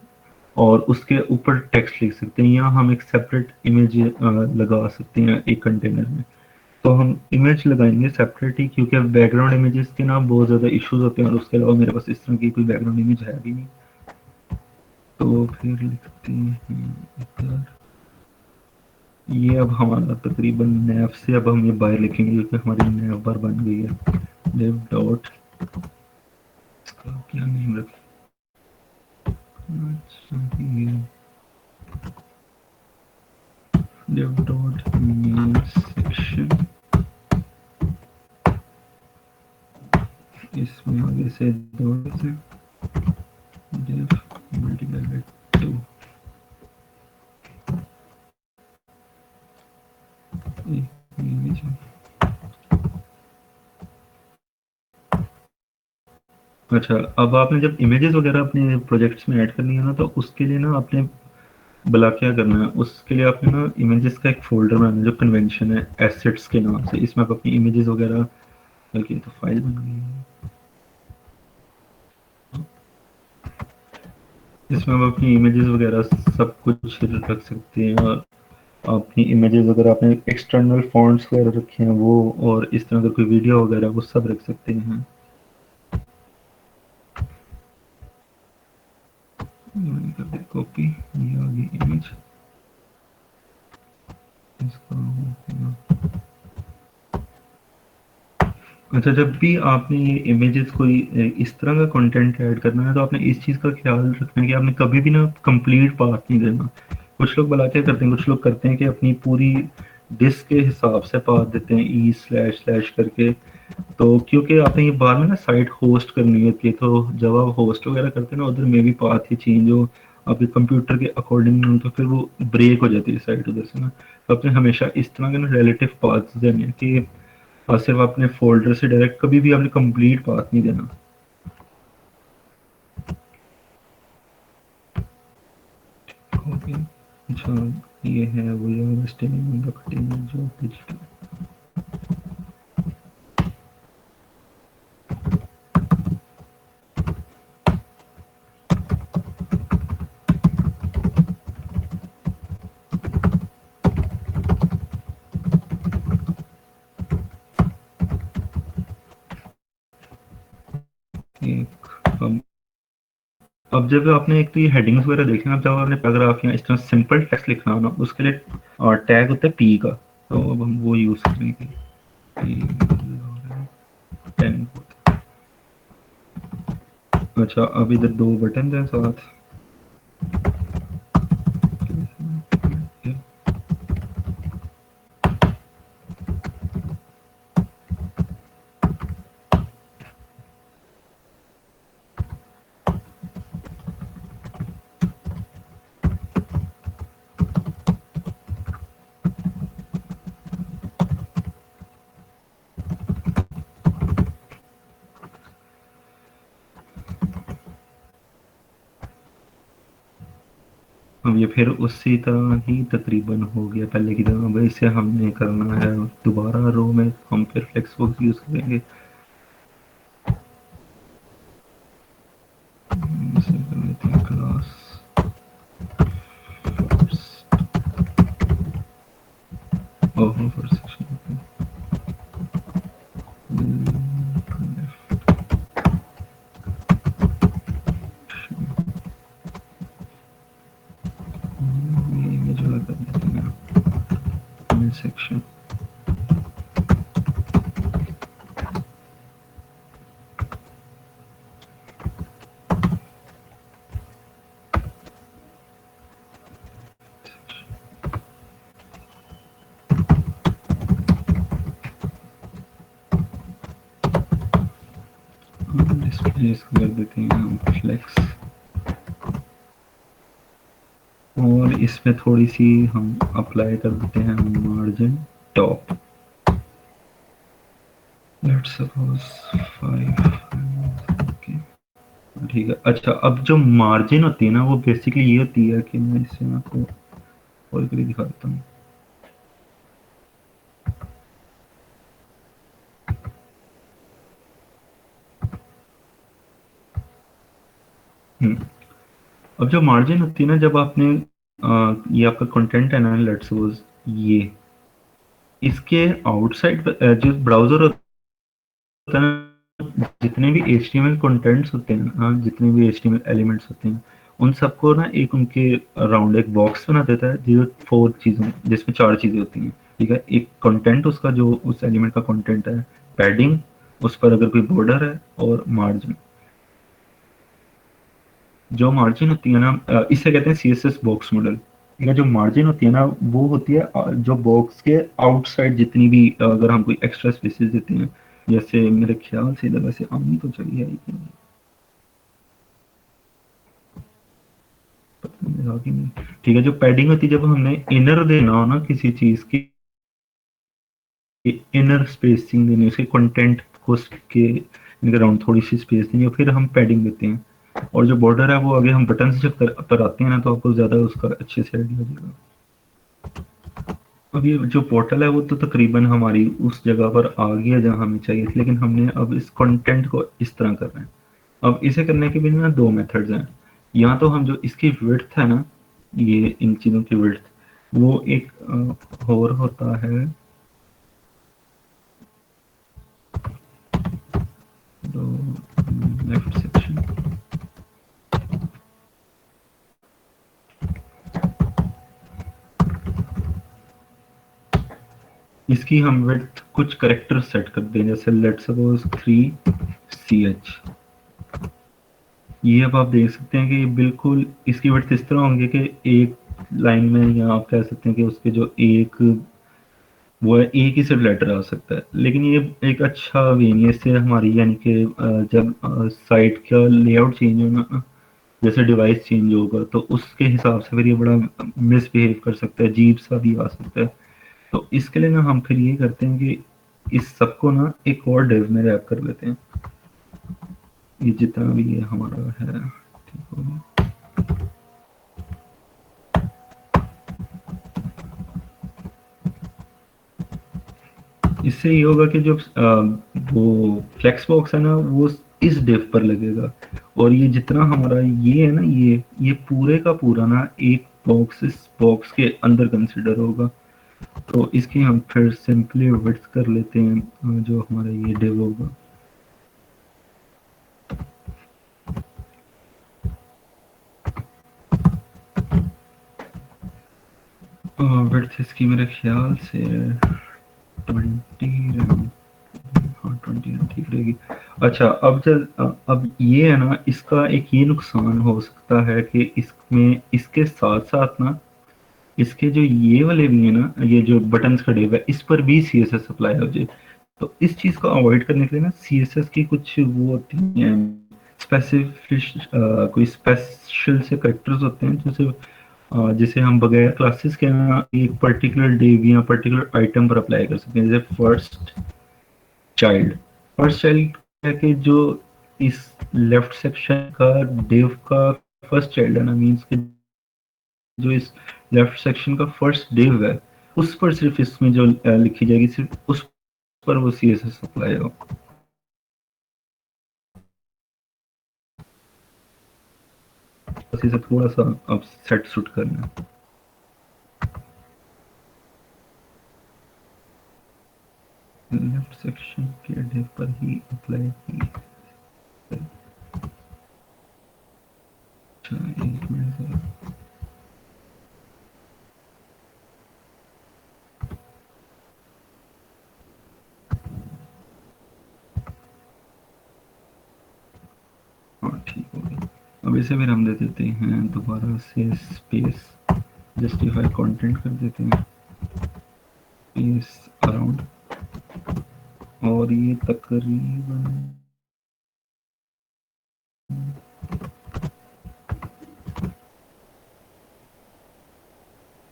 और उसके ऊपर टेक्स्ट लिख सकते हैं, या हम एक सेपरेट इमेज लगा सकते हैं एक कंटेनर में। तो हम इमेज लगाएंगे सेपरेट ही, क्योंकि बैकग्राउंड इमेजेस के ना बहुत ज़्यादा इश्यूज होते हैं, और उसके अलावा मेरे पास इस तरह की कोई बैकग्राउंड इमेज है भी नहीं। तो फिर लिखते हैं इधर, ये अब हमारा तकरीबन नैव से अब हम ये बाहर लिखेंगे, क्योंकि हमारी नैव बार बन गई है। डेव डॉट, इसका क्या नेम रखना चाहिए, डेव डॉट मेन सेक्शन, इसमें आगे से दो से डेव मल्टीप्लाई बाय 2 इमेज। अच्छा, अब आपने जब इमेजेस वगैरह अपने प्रोजेक्ट्स में ऐड करनी है ना, तो उसके लिए ना आपने भला क्या करना है, उसके लिए आपने ना इमेजेस का एक फ़ोल्डर बनाना है जो कन्वेंशन है एसेट्स के नाम से। इसमें आप अपनी इमेजेस वगैरह, बल्कि तो फाइल बन गई है, इसमें आप अपनी इमेजेस वगैरह सब कुछ रख सकते हैं। और अपनी इमेजेस वगैरह आपने एक्सटर्नल फॉन्ट्स वगैरह रखे हैं वो, और इस तरह अगर कोई वीडियो वगैरह वो सब रख सकते हैं। मैंने कर दिया कॉपी, ये आ गई इमेज, इसका हो गया। अच्छा, जब भी आपने ये इमेजेस कोई इस तरह का कंटेंट ऐड करना है, तो आपने इस चीज़ का ख्याल रखना है कि आपने कभी भी ना कंप्लीट पाथ नहीं देना। कुछ लोग भला क्या करते हैं, कुछ लोग करते हैं कि अपनी पूरी डिस्क के हिसाब से पाथ देते हैं, ई स्लैश स्लैश करके। तो क्योंकि आपने ये बाद में ना साइट होस्ट करनी होती है, तो जब आप होस्ट वगैरह करते हैं ना, उधर में भी पाथ ही चेंज हो आपके कंप्यूटर के अकॉर्डिंग हो, तो फिर वो ब्रेक हो जाती है साइट उधर से ना। तो आपने हमेशा इस तरह के ना रिलेटिव पाथ्स देने हैं कि, और सिर्फ अपने फ़ोल्डर से डायरेक्ट कभी भी आपने कंप्लीट पाथ नहीं देना। ओके, अच्छा, ये है वो ये स्टेमिंग कटिंग जो डिजिटल। एक अब जब आपने एक तो ये हेडिंग्स वगैरह देखना, अब जब आपने पैराग्राफ या इस तरह सिंपल टेक्स्ट लिखना हो ना, उसके लिए टैग होता है पी का। तो अब हम वो यूज़ करेंगे, टेन। अच्छा, अब इधर दो बटन हैं साथ। अब ये फिर उसी तरह ही तकरीबन हो गया पहले की तरह। अब इसे हमने करना है दोबारा रो में, हम फिर फ्लेक्सबॉक्स यूज़ करेंगे। इसे कर लेते हैं क्लास ओहो फॉर सेक्शन। इमेज वाला कर देते हैं सेक्शन। डिस्प्ले इसको कर देते हैं हम फ्लेक्स, और इसमें थोड़ी सी हम अप्लाई कर देते हैं margin top, let's suppose 5। Okay, ठीक है। अच्छा, अब जो मार्जिन होती है ना, वो बेसिकली ये होती है कि मैं इसे आपको और करके दिखा देता हूँ। अब जो मार्जिन होती है ना, जब आपने ये आपका कंटेंट है ना, लेट्स सपोज ये इसके आउटसाइड जो ब्राउज़र होता है ना, जितने भी HTML कंटेंट्स होते हैं, जितने भी HTML एलिमेंट्स होते हैं, उन सबको ना एक उनके अराउंड एक बॉक्स बना देता है, जो 4 चीज़ों जिसमें 4 चीज़ें होती हैं, ठीक है? एक कंटेंट उसका जो उस एलिमेंट का कंटेंट है, पैडिंग, उस पर अगर कोई बॉर्डर है और मार्जिन। जो मार्जिन होती है ना, इसे कहते हैं CSS बॉक्स मॉडल। ठीक है, जो मार्जिन होती है ना, वो होती है जो बॉक्स के आउटसाइड जितनी भी अगर हम कोई एक्स्ट्रा स्पेसेस देते हैं, जैसे मेरे ख्याल से इधर वैसे आनी तो चाहिए है कि नहीं, पता नहीं लगा कि नहीं। ठीक है, जो पैडिंग होती है, जब हमने इनर देना हो ना किसी चीज की, इनर स्पेसिंग देनी है, उसके कंटेंट को उसके अराउंड थोड़ी सी स्पेस देनी है, फिर हम पैडिंग देते हैं। और जो बॉर्डर है वो आगे हम बटन से जब पर आते हैं ना, तो आपको ज्यादा उसका अच्छे से आइडिया हो जाएगा। अब ये जो पोर्टल है वो तो तकरीबन हमारी उस जगह पर आ गया जहाँ हमें चाहिए थी, लेकिन हमने अब इस कंटेंट को इस तरह करना है। अब इसे करने के भी ना 2 मेथड्स हैं। या तो हम जो इसकी विड्थ है ना, ये इन चीज़ों की विड्थ, वो एक और होता है, तो लेफ्ट सेक्शन, इसकी हम विड्थ कुछ करेक्टर सेट कर दें, जैसे लेट सपोज 3 CH। ये अब आप देख सकते हैं कि बिल्कुल इसकी विड्थ इस तरह होंगे कि एक लाइन में, या आप कह सकते हैं कि उसके जो एक वो है, एक ही सिर्फ लेटर आ सकता है। लेकिन ये एक अच्छा वे नहीं है, इससे हमारी यानी कि जब साइट का लेआउट चेंज होना ना, जैसे डिवाइस चेंज होगा, तो उसके हिसाब से फिर ये बड़ा मिसबिहेव कर सकता है, अजीब सा भी आ सकता है। तो इसके लिए ना हम फिर ये करते हैं कि इस सबको ना एक और डिव में रैप कर लेते हैं, ये जितना भी ये हमारा है। ठीक होगा, इससे ये होगा कि जो वो फ्लेक्स बॉक्स है ना, वो इस डिव पर लगेगा। और ये जितना हमारा ये है ना, ये पूरे का पूरा ना एक बॉक्स इस बॉक्स के अंदर कंसिडर होगा। तो इसकी हम फिर सिंपली विड्थ कर लेते हैं, जो हमारा ये डिव होगा। विड्थ इसकी मेरे ख्याल से 20, हाँ 20 ठीक रहेगी। अच्छा, अब ये है ना, इसका एक ये नुकसान हो सकता है कि इसमें इसके साथ साथ ना, इसके जो ये वाले भी है ना, ये जो बटन्स खड़े हुए हैं, इस पर भी CSS अप्लाई हो जाए। तो इस चीज को अवॉइड करने के लिए ना, CSS की कुछ वो होती हैं स्पेसिफिक, कोई स्पेशल से करेक्टर्स होते हैं, जैसे जिसे हम बगैर क्लासेस के ना एक पर्टिकुलर डिव या पर्टिकुलर आइटम पर अप्लाई कर सकते हैं, जैसे चाइल्ड फर्स्ट चाइल्ड है कि जो इस लेफ्ट सेक्शन का डिव का फर्स्ट चाइल्ड है ना, मीन्स कि जो इस लेफ्ट सेक्शन का फर्स्ट डिव है, उस पर सिर्फ इसमें जो लिखी जाएगी, सिर्फ उस पर वो CSS अप्लाई हो। बस इसे थोड़ा सा अब सेट सुट करना है। लेफ्ट सेक्शन के डिव पर ही अप्लाई की। अच्छा, एक मिनट, हाँ ठीक हो गया। अब इसे फिर हम दे देते हैं दोबारा से स्पेस, जस्टिफाई कंटेंट कर देते हैं, स्पेस अराउंड, और ये तकरीबन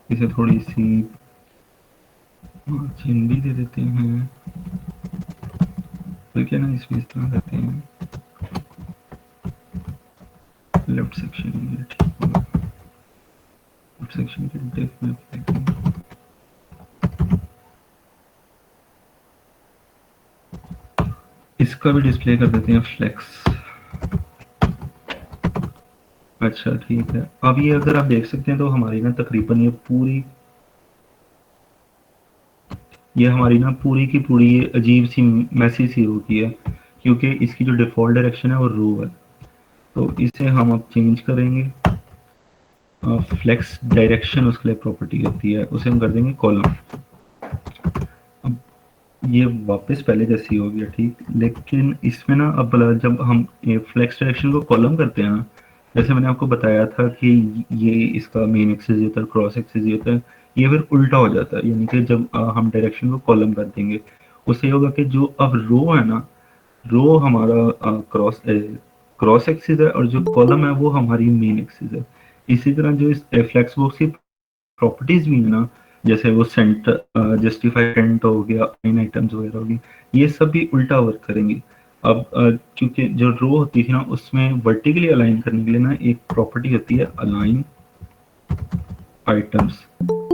इसे थोड़ी सी मार्जिन भी दे देते हैं। तो क्या ना, इसमें इस तरह करते हैं, लेफ्ट सेक्शन ये ठीक होगा, लेफ्ट सेक्शन के डेफ में अप्लाई करेंगे। इसका भी डिस्प्ले कर देते हैं फ्लेक्स। अच्छा ठीक है, अब ये अगर आप देख सकते हैं तो हमारी ना तकरीबन ये पूरी ये हमारी ना पूरी की पूरी ये अजीब सी मैसी सी होती है, क्योंकि इसकी जो डिफ़ॉल्ट डायरेक्शन है वो रो है। तो इसे हम अब चेंज करेंगे। फ्लेक्स डायरेक्शन उसके लिए प्रॉपर्टी होती है, उसे हम कर देंगे कॉलम। अब ये वापस पहले जैसी हो गया, ठीक। लेकिन इसमें ना अब जब हम ये फ्लेक्स डायरेक्शन को कॉलम करते हैं ना, जैसे मैंने आपको बताया था कि ये इसका मेन एक्सिस ये होता है, क्रॉस एक्सिस ये होता है, ये फिर उल्टा हो जाता है। यानी कि जब हम डायरेक्शन को कॉलम कर देंगे, उससे ये होगा कि जो अब रो है ना, रो हमारा क्रॉस क्रॉस एक्सिस है, और जो कॉलम है वो हमारी मेन एक्सिस है। इसी तरह जो इस फ्लेक्स बॉक्स की प्रॉपर्टीज भी है ना, जैसे वो सेंटर जस्टिफाई सेंट हो गया, लाइन आइटम्स वगैरह हो गई, ये सब भी उल्टा वर्क करेंगी। अब क्योंकि जो रो होती थी ना, उसमें वर्टिकली अलाइन करने के लिए ना एक प्रॉपर्टी होती है अलाइन आइटम्स।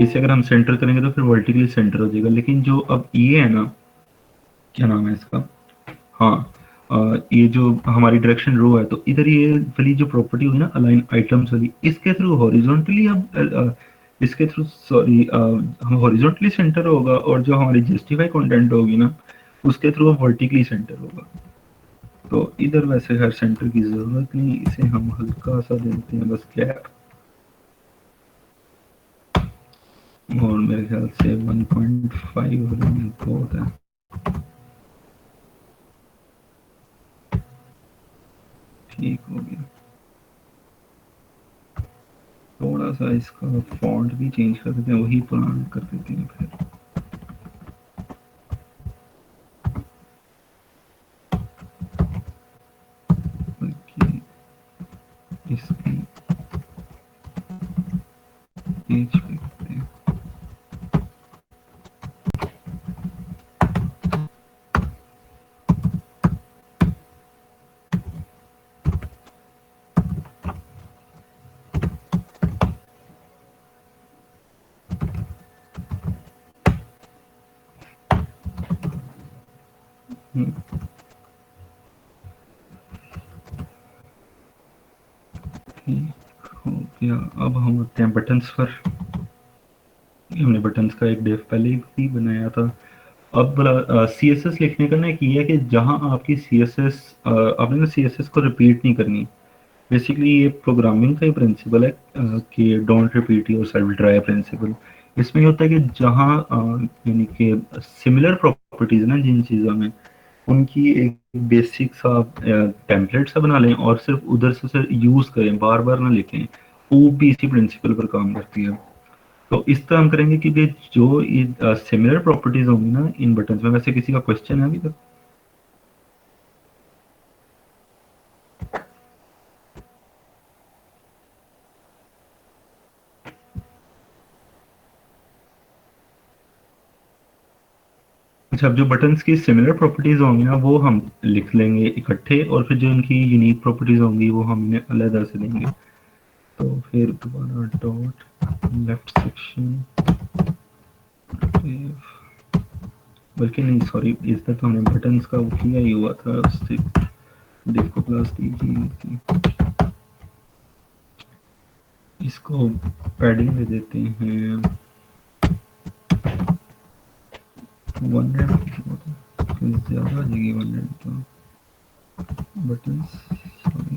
इसे अगर हम सेंटर करेंगे तो फिर वर्टिकली सेंटर हो जाएगा। लेकिन जो अब ये है ना, क्या नाम है इसका, हाँ, ये जो हमारी डायरेक्शन रो है, तो इधर ये वाली जो प्रॉपर्टी होगी ना अलाइन आइटम्स वाली, इसके थ्रू हॉरिजॉन्टली अब इसके थ्रू सॉरी हम हॉरिजॉन्टली सेंटर होगा, और जो हमारी जस्टिफाई कंटेंट होगी ना, उसके थ्रू वर्टिकली सेंटर होगा। तो इधर वैसे हर सेंटर की जरूरत नहीं, इसे हम हल्का सा देते हैं बस गैप, और मेरे ख्याल से 1.5 बहुत है। ठीक हो गया। थोड़ा सा इसका फॉन्ट भी चेंज कर देते हैं, वही पुराना कर देते हैं फिर। बल्कि इसकी एज पे करते हैं। ठीक हो गया। अब हम आते हैं बटन्स पर। हमने बटन्स का एक डेफ पहले ही बनाया था। अब सी एस एस लिखने का ना एक ये है कि जहाँ आपकी सी एस एस, आपने ना सी एस एस को रिपीट नहीं करनी। बेसिकली ये प्रोग्रामिंग का ही प्रिंसिपल है, कि don't repeat yourself dry principle. इसमें ये होता है कि जहाँ यानी कि सिमिलर प्रॉपर्टीज ना जिन चीज़ों में, उनकी एक बेसिक सा टेम्पलेट सा बना लें, और सिर्फ उधर से यूज़ करें, बार बार ना लिखें। वो भी इसी प्रिंसिपल पर काम करती है। तो इस तरह हम करेंगे कि जो सिमिलर प्रॉपर्टीज होंगी ना इन बटन्स में, वैसे किसी का क्वेश्चन है अभी तक? अच्छा, अब जो बटन्स की सिमिलर प्रॉपर्टीज होंगी ना, वो हम लिख लेंगे इकट्ठे, और फिर जो इनकी यूनिक प्रॉपर्टीज होंगी वो हम इन्हें अलग से देंगे। तो फिर दोबारा डॉट लेफ्ट सेक्शन, बल्कि नहीं सॉरी, इस तक तो हमने बटन्स का वो किया ही हुआ था, उससे डिफ को क्लास दी थी। इसको पैडिंग दे देते हैं 100, ज़्यादा आ जाएगी 100 तो buttons, sorry.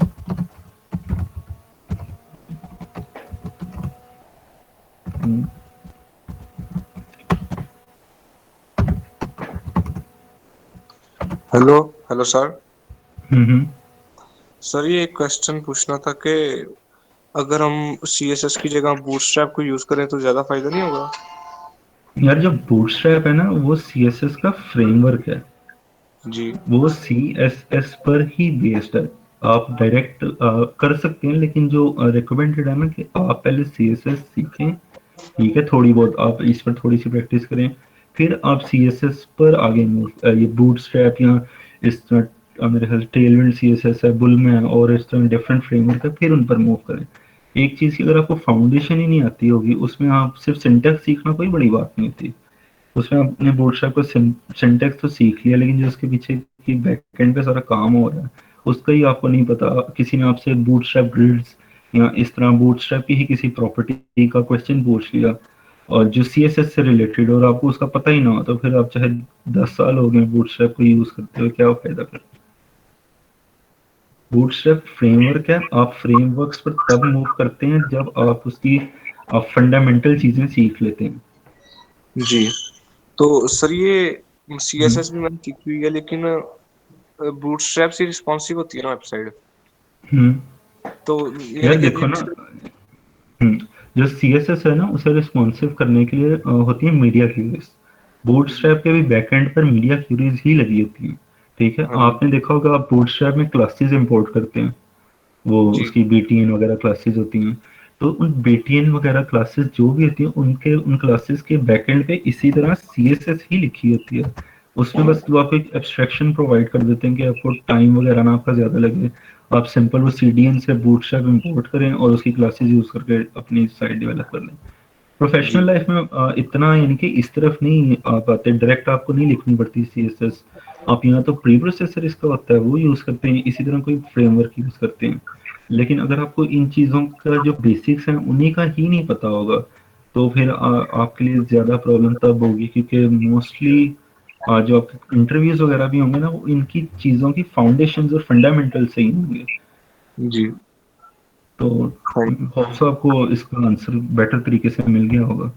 Hello hello sir. Hmm. Sir ये एक क्वेश्चन पूछना था कि अगर हम सीएसएस की जगह बूटस्ट्रैप को यूज करें तो ज्यादा फायदा नहीं होगा? यार जो बूटस्ट्रैप है ना, वो सीएसएस का फ्रेमवर्क है, जी। वो सीएसएस पर ही बेस्ड है। आप डायरेक्ट कर सकते हैं, लेकिन जो रिकमेंडेड है ना कि आप पहले सीएसएस सीखें, ठीक है, थोड़ी बहुत आप इस पर थोड़ी सी प्रैक्टिस करें, फिर आप सीएसएस पर आगे मूव, ये बूटस्ट्रैप या इस तरह मेरे ख्याल टेलविंड सीएसएस है, बुल में है, और इस तरह डिफरेंट फ्रेमवर्क है, फिर उन पर मूव करें। एक चीज़ की अगर आपको फाउंडेशन ही नहीं आती होगी, उसमें आप सिर्फ सिंटैक्स सीखना कोई बड़ी बात नहीं होती। उसमें आपने बूटस्ट्रैप को सिंटैक्स तो सीख लिया, लेकिन जो उसके पीछे की बैकएंड पे सारा काम हो रहा है, उसका ही आपको नहीं पता। किसी ने आपसे बूटस्ट्रैप ग्रिड्स या इस तरह बूटस्ट्रैप की ही किसी प्रॉपर्टी का क्वेश्चन पूछ लिया, और जो सीएसएस से रिलेटेड और आपको उसका पता ही ना हो, तो फिर आप चाहे 10 साल हो गए बूटस्ट्रैप को यूज करते हो, क्या फायदा फिर। बूटस्ट्रैप फ्रेमवर्क है, आप फ्रेमवर्क्स पर तब मूव करते हैं जब आप उसकी फंडामेंटल चीजें सीख लेते हैं। जी। तो सर ये हम्म। सीएसएस भी मैंने सीखी हुई है, लेकिन बूटस्ट्रैप से रिस्पॉन्सिव होती है ना वेबसाइट। हम्म। तो यार यानी कि देखो ना, जो सीएसएस है ना उसे रिस्पॉन्सिव करने के लिए होती है मीडिया क्यूरीज। जी। बूटस्ट्रैप के भी बैकएंड पर मीडिया क्यूरीज ही लगी होती हैं। ठीक है, हाँ जी। आपने देखा होगा आप बूटस्ट्रैप में क्लासेस इंपोर्ट करते हैं, वो जी। उसकी बीटीएन वगैरह क्लासेस होती हैं। तो उन बीटीएन वगैरह क्लासेस जो भी होती हैं उनके उन क्लासेस के बैकएंड पे इसी तरह सीएसएस ही लिखी होती है। उसमें बस वो आपको एक एब्स्ट्रैक्शन प्रोवाइड कर देते हैं कि आपको टाइम वगैरह ना आपका ज़्यादा लगे। आप सिंपल वो सीडीएन से बूटस्ट्रैप इंपोर्ट करें और उसकी क्लासेस यूज़ करके अपनी साइट डेवलप कर लें। प्रोफेशनल जी। लाइफ में इतना यानी कि इस तरफ नहीं आ पाते, डायरेक्ट आपको नहीं लिखनी पड़ती सीएसएस। आप यहाँ तो प्री प्रोसेसर इसका होता है वो यूज़ करते हैं, इसी तरह कोई फ्रेमवर्क यूज़ करते हैं। लेकिन अगर आपको इन चीज़ों का जो बेसिक्स हैं उन्हीं का ही नहीं पता होगा, तो फिर आपके लिए ज़्यादा प्रॉब्लम तब होगी, क्योंकि मोस्टली जो आपके इंटरव्यूज वगैरह भी होंगे ना, वो इनकी चीज़ों की फाउंडेशन और फंडामेंटल सही होंगे। जी। तो हाँ होप्स आपको इसका आंसर बेटर तरीके से मिल गया होगा।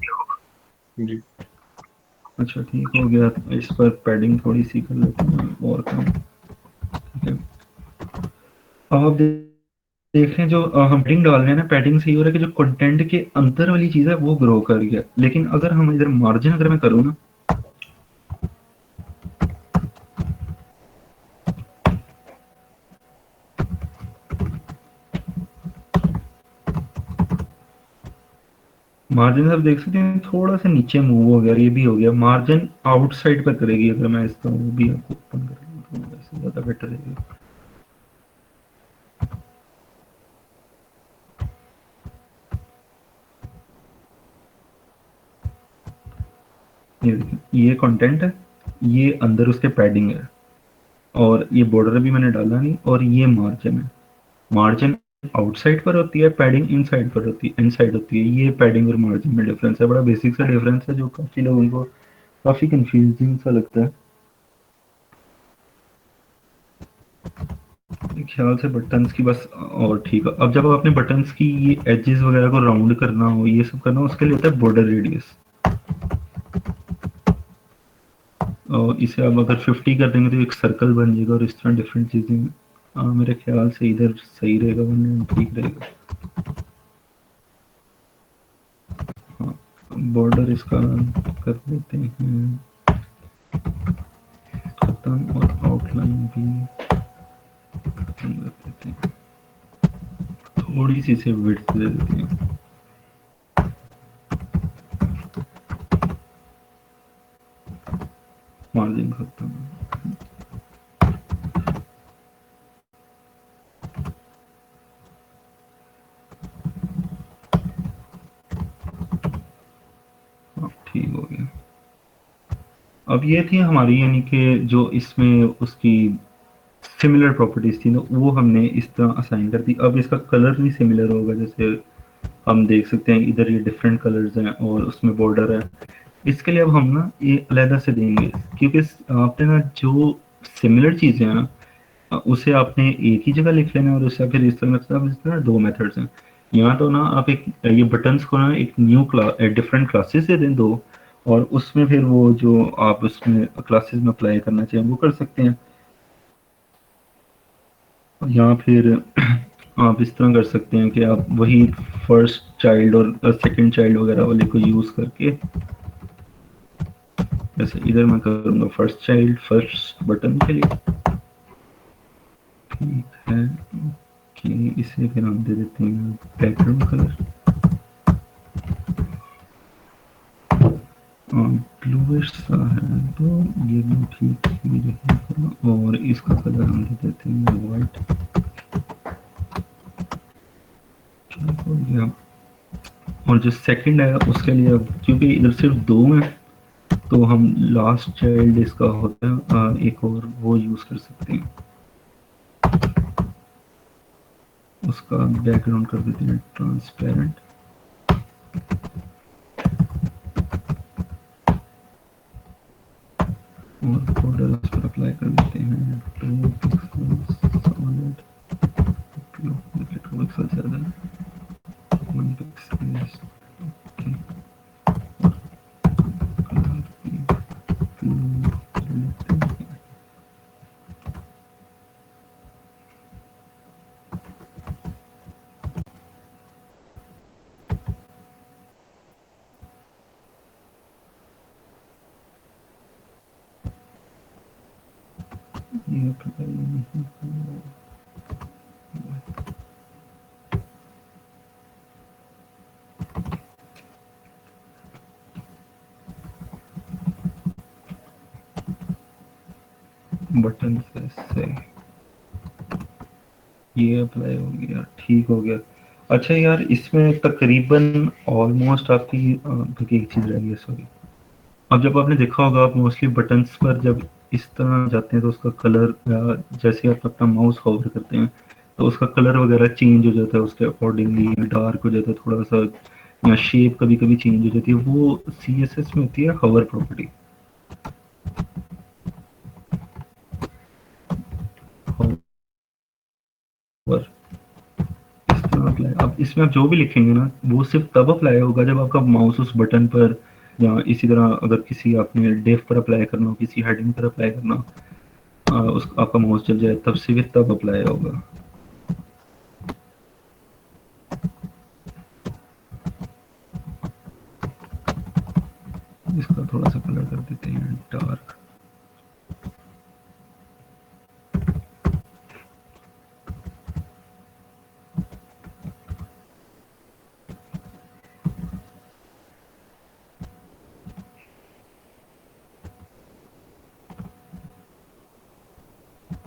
जी। अच्छा ठीक हो गया, इस पर पैडिंग थोड़ी सी कर लेते हैं और काम। ठीक है, अब आप देख रहे हैं जो हम पैडिंग डाल रहे हैं ना, पैडिंग से ये हो रहा है कि जो कंटेंट के अंदर वाली चीज़ है वो ग्रो कर गया, लेकिन अगर हम इधर मार्जिन अगर मैं करूँ ना, मार्जिन आप देख सकते हैं थोड़ा सा नीचे मूव हो गया, ये भी हो गया, मार्जिन आउटसाइड पर करेगी। अगर मैं इसका वो भी आपको ओपन कर लूँ तो वैसे ज़्यादा बेटर रहेगा। ये देखिए, ये कंटेंट है, ये अंदर उसके पैडिंग है, और ये बॉर्डर भी मैंने डाला नहीं, और ये मार्जिन है। मार्जिन आउटसाइड पर होती है, पैडिंग इनसाइड पर होती है, इनसाइड होती है। ये पैडिंग और मार्जिन में डिफरेंस है, बड़ा बेसिक सा डिफरेंस है जो काफी लोगों को काफी कंफ्यूजिंग सा लगता है। मेरे ख्याल से बटन्स की बस और ठीक है। अब जब आपने बटन्स की ये एजेस वगैरह को राउंड करना हो, ये सब करना हो, उसके लिए होता है बॉर्डर रेडियस। और इसे आप अगर 50 कर देंगे तो एक सर्कल बन जाएगा, और इस तरह डिफरेंट चीजें। मेरे ख्याल से इधर सही रहेगा, वरना ठीक रहेगा। बॉर्डर इसका कर देते हैं खत्म, और आउटलाइन भी खत्म कर देते हैं, थोड़ी सी से विड्थ दे देते हैं। मार्जिन खत्म। हाँ ठीक हो गया। अब ये थी हमारी यानी कि जो इसमें उसकी सिमिलर प्रॉपर्टीज थी ना, वो हमने इस तरह असाइन कर दी। अब इसका कलर भी सिमिलर होगा, जैसे हम देख सकते हैं इधर ये डिफरेंट कलर्स हैं और उसमें बॉर्डर है। इसके लिए अब हम ना ये अलहदा से देंगे, क्योंकि आपने ना जो सिमिलर चीज़ें हैं ना, उसे आपने एक ही जगह लिख लेना है, और उससे फिर इस तरह से अब इस तरह दो मेथड्स हैं। यहाँ तो ना आप एक ये बटन्स को ना एक न्यू क्लास डिफरेंट क्लासेस दे दें दो, और उसमें फिर वो जो आप उसमें क्लासेस में अप्लाई करना चाहें वो कर सकते हैं। या फिर आप इस तरह कर सकते हैं कि आप वही फर्स्ट चाइल्ड और सेकंड चाइल्ड वगैरह वाले को यूज़ करके, जैसे इधर मैं करूँगा फर्स्ट चाइल्ड फर्स्ट बटन के लिए। ठीक है, कि इसे फिर हम दे देते हैं बैकग्राउंड कलर ब्लूइश सा है, तो ये भी ठीक ही रहेगा, और इसका कलर हम दे देते हैं वाइट। ठीक हो गया। और जो सेकंड है उसके लिए अब क्योंकि इधर सिर्फ दो हैं, तो हम लास्ट चाइल्ड इसका होता है एक और वो यूज़ कर सकते हैं। उसका बैकग्राउंड कर देते हैं ट्रांसपेरेंट। 1 pixel is okay. ये apply नहीं हुआ। बटन से ये अप्लाई हो गया, ठीक हो गया। अच्छा यार, इसमें तकरीबन ऑलमोस्ट आपकी एक चीज़ रह गई, सॉरी। अब जब आपने देखा होगा, आप मोस्टली बटन्स पर जब इस तरह जाते हैं तो उसका कलर, या जैसे आप अपना माउस होवर करते हैं तो उसका कलर वगैरह चेंज हो जाता है, उसके अकॉर्डिंगली डार्क हो जाता है थोड़ा सा, या शेप कभी कभी चेंज हो जाती है। वो CSS में होती है हवर प्रॉपर्टी। हवर इस तरह अप्लाई, अब इसमें आप जो भी लिखेंगे ना वो सिर्फ तब अप्लाई होगा जब आपका माउस उस बटन पर, या इसी तरह अगर किसी आपने डेफ पर अप्लाई करना हो, किसी हेडिंग पर अप्लाई करना हो, उस आपका माउस जब जाए तब से भी तब अप्लाई होगा। इसका थोड़ा सा कलर कर देते हैं डार्क।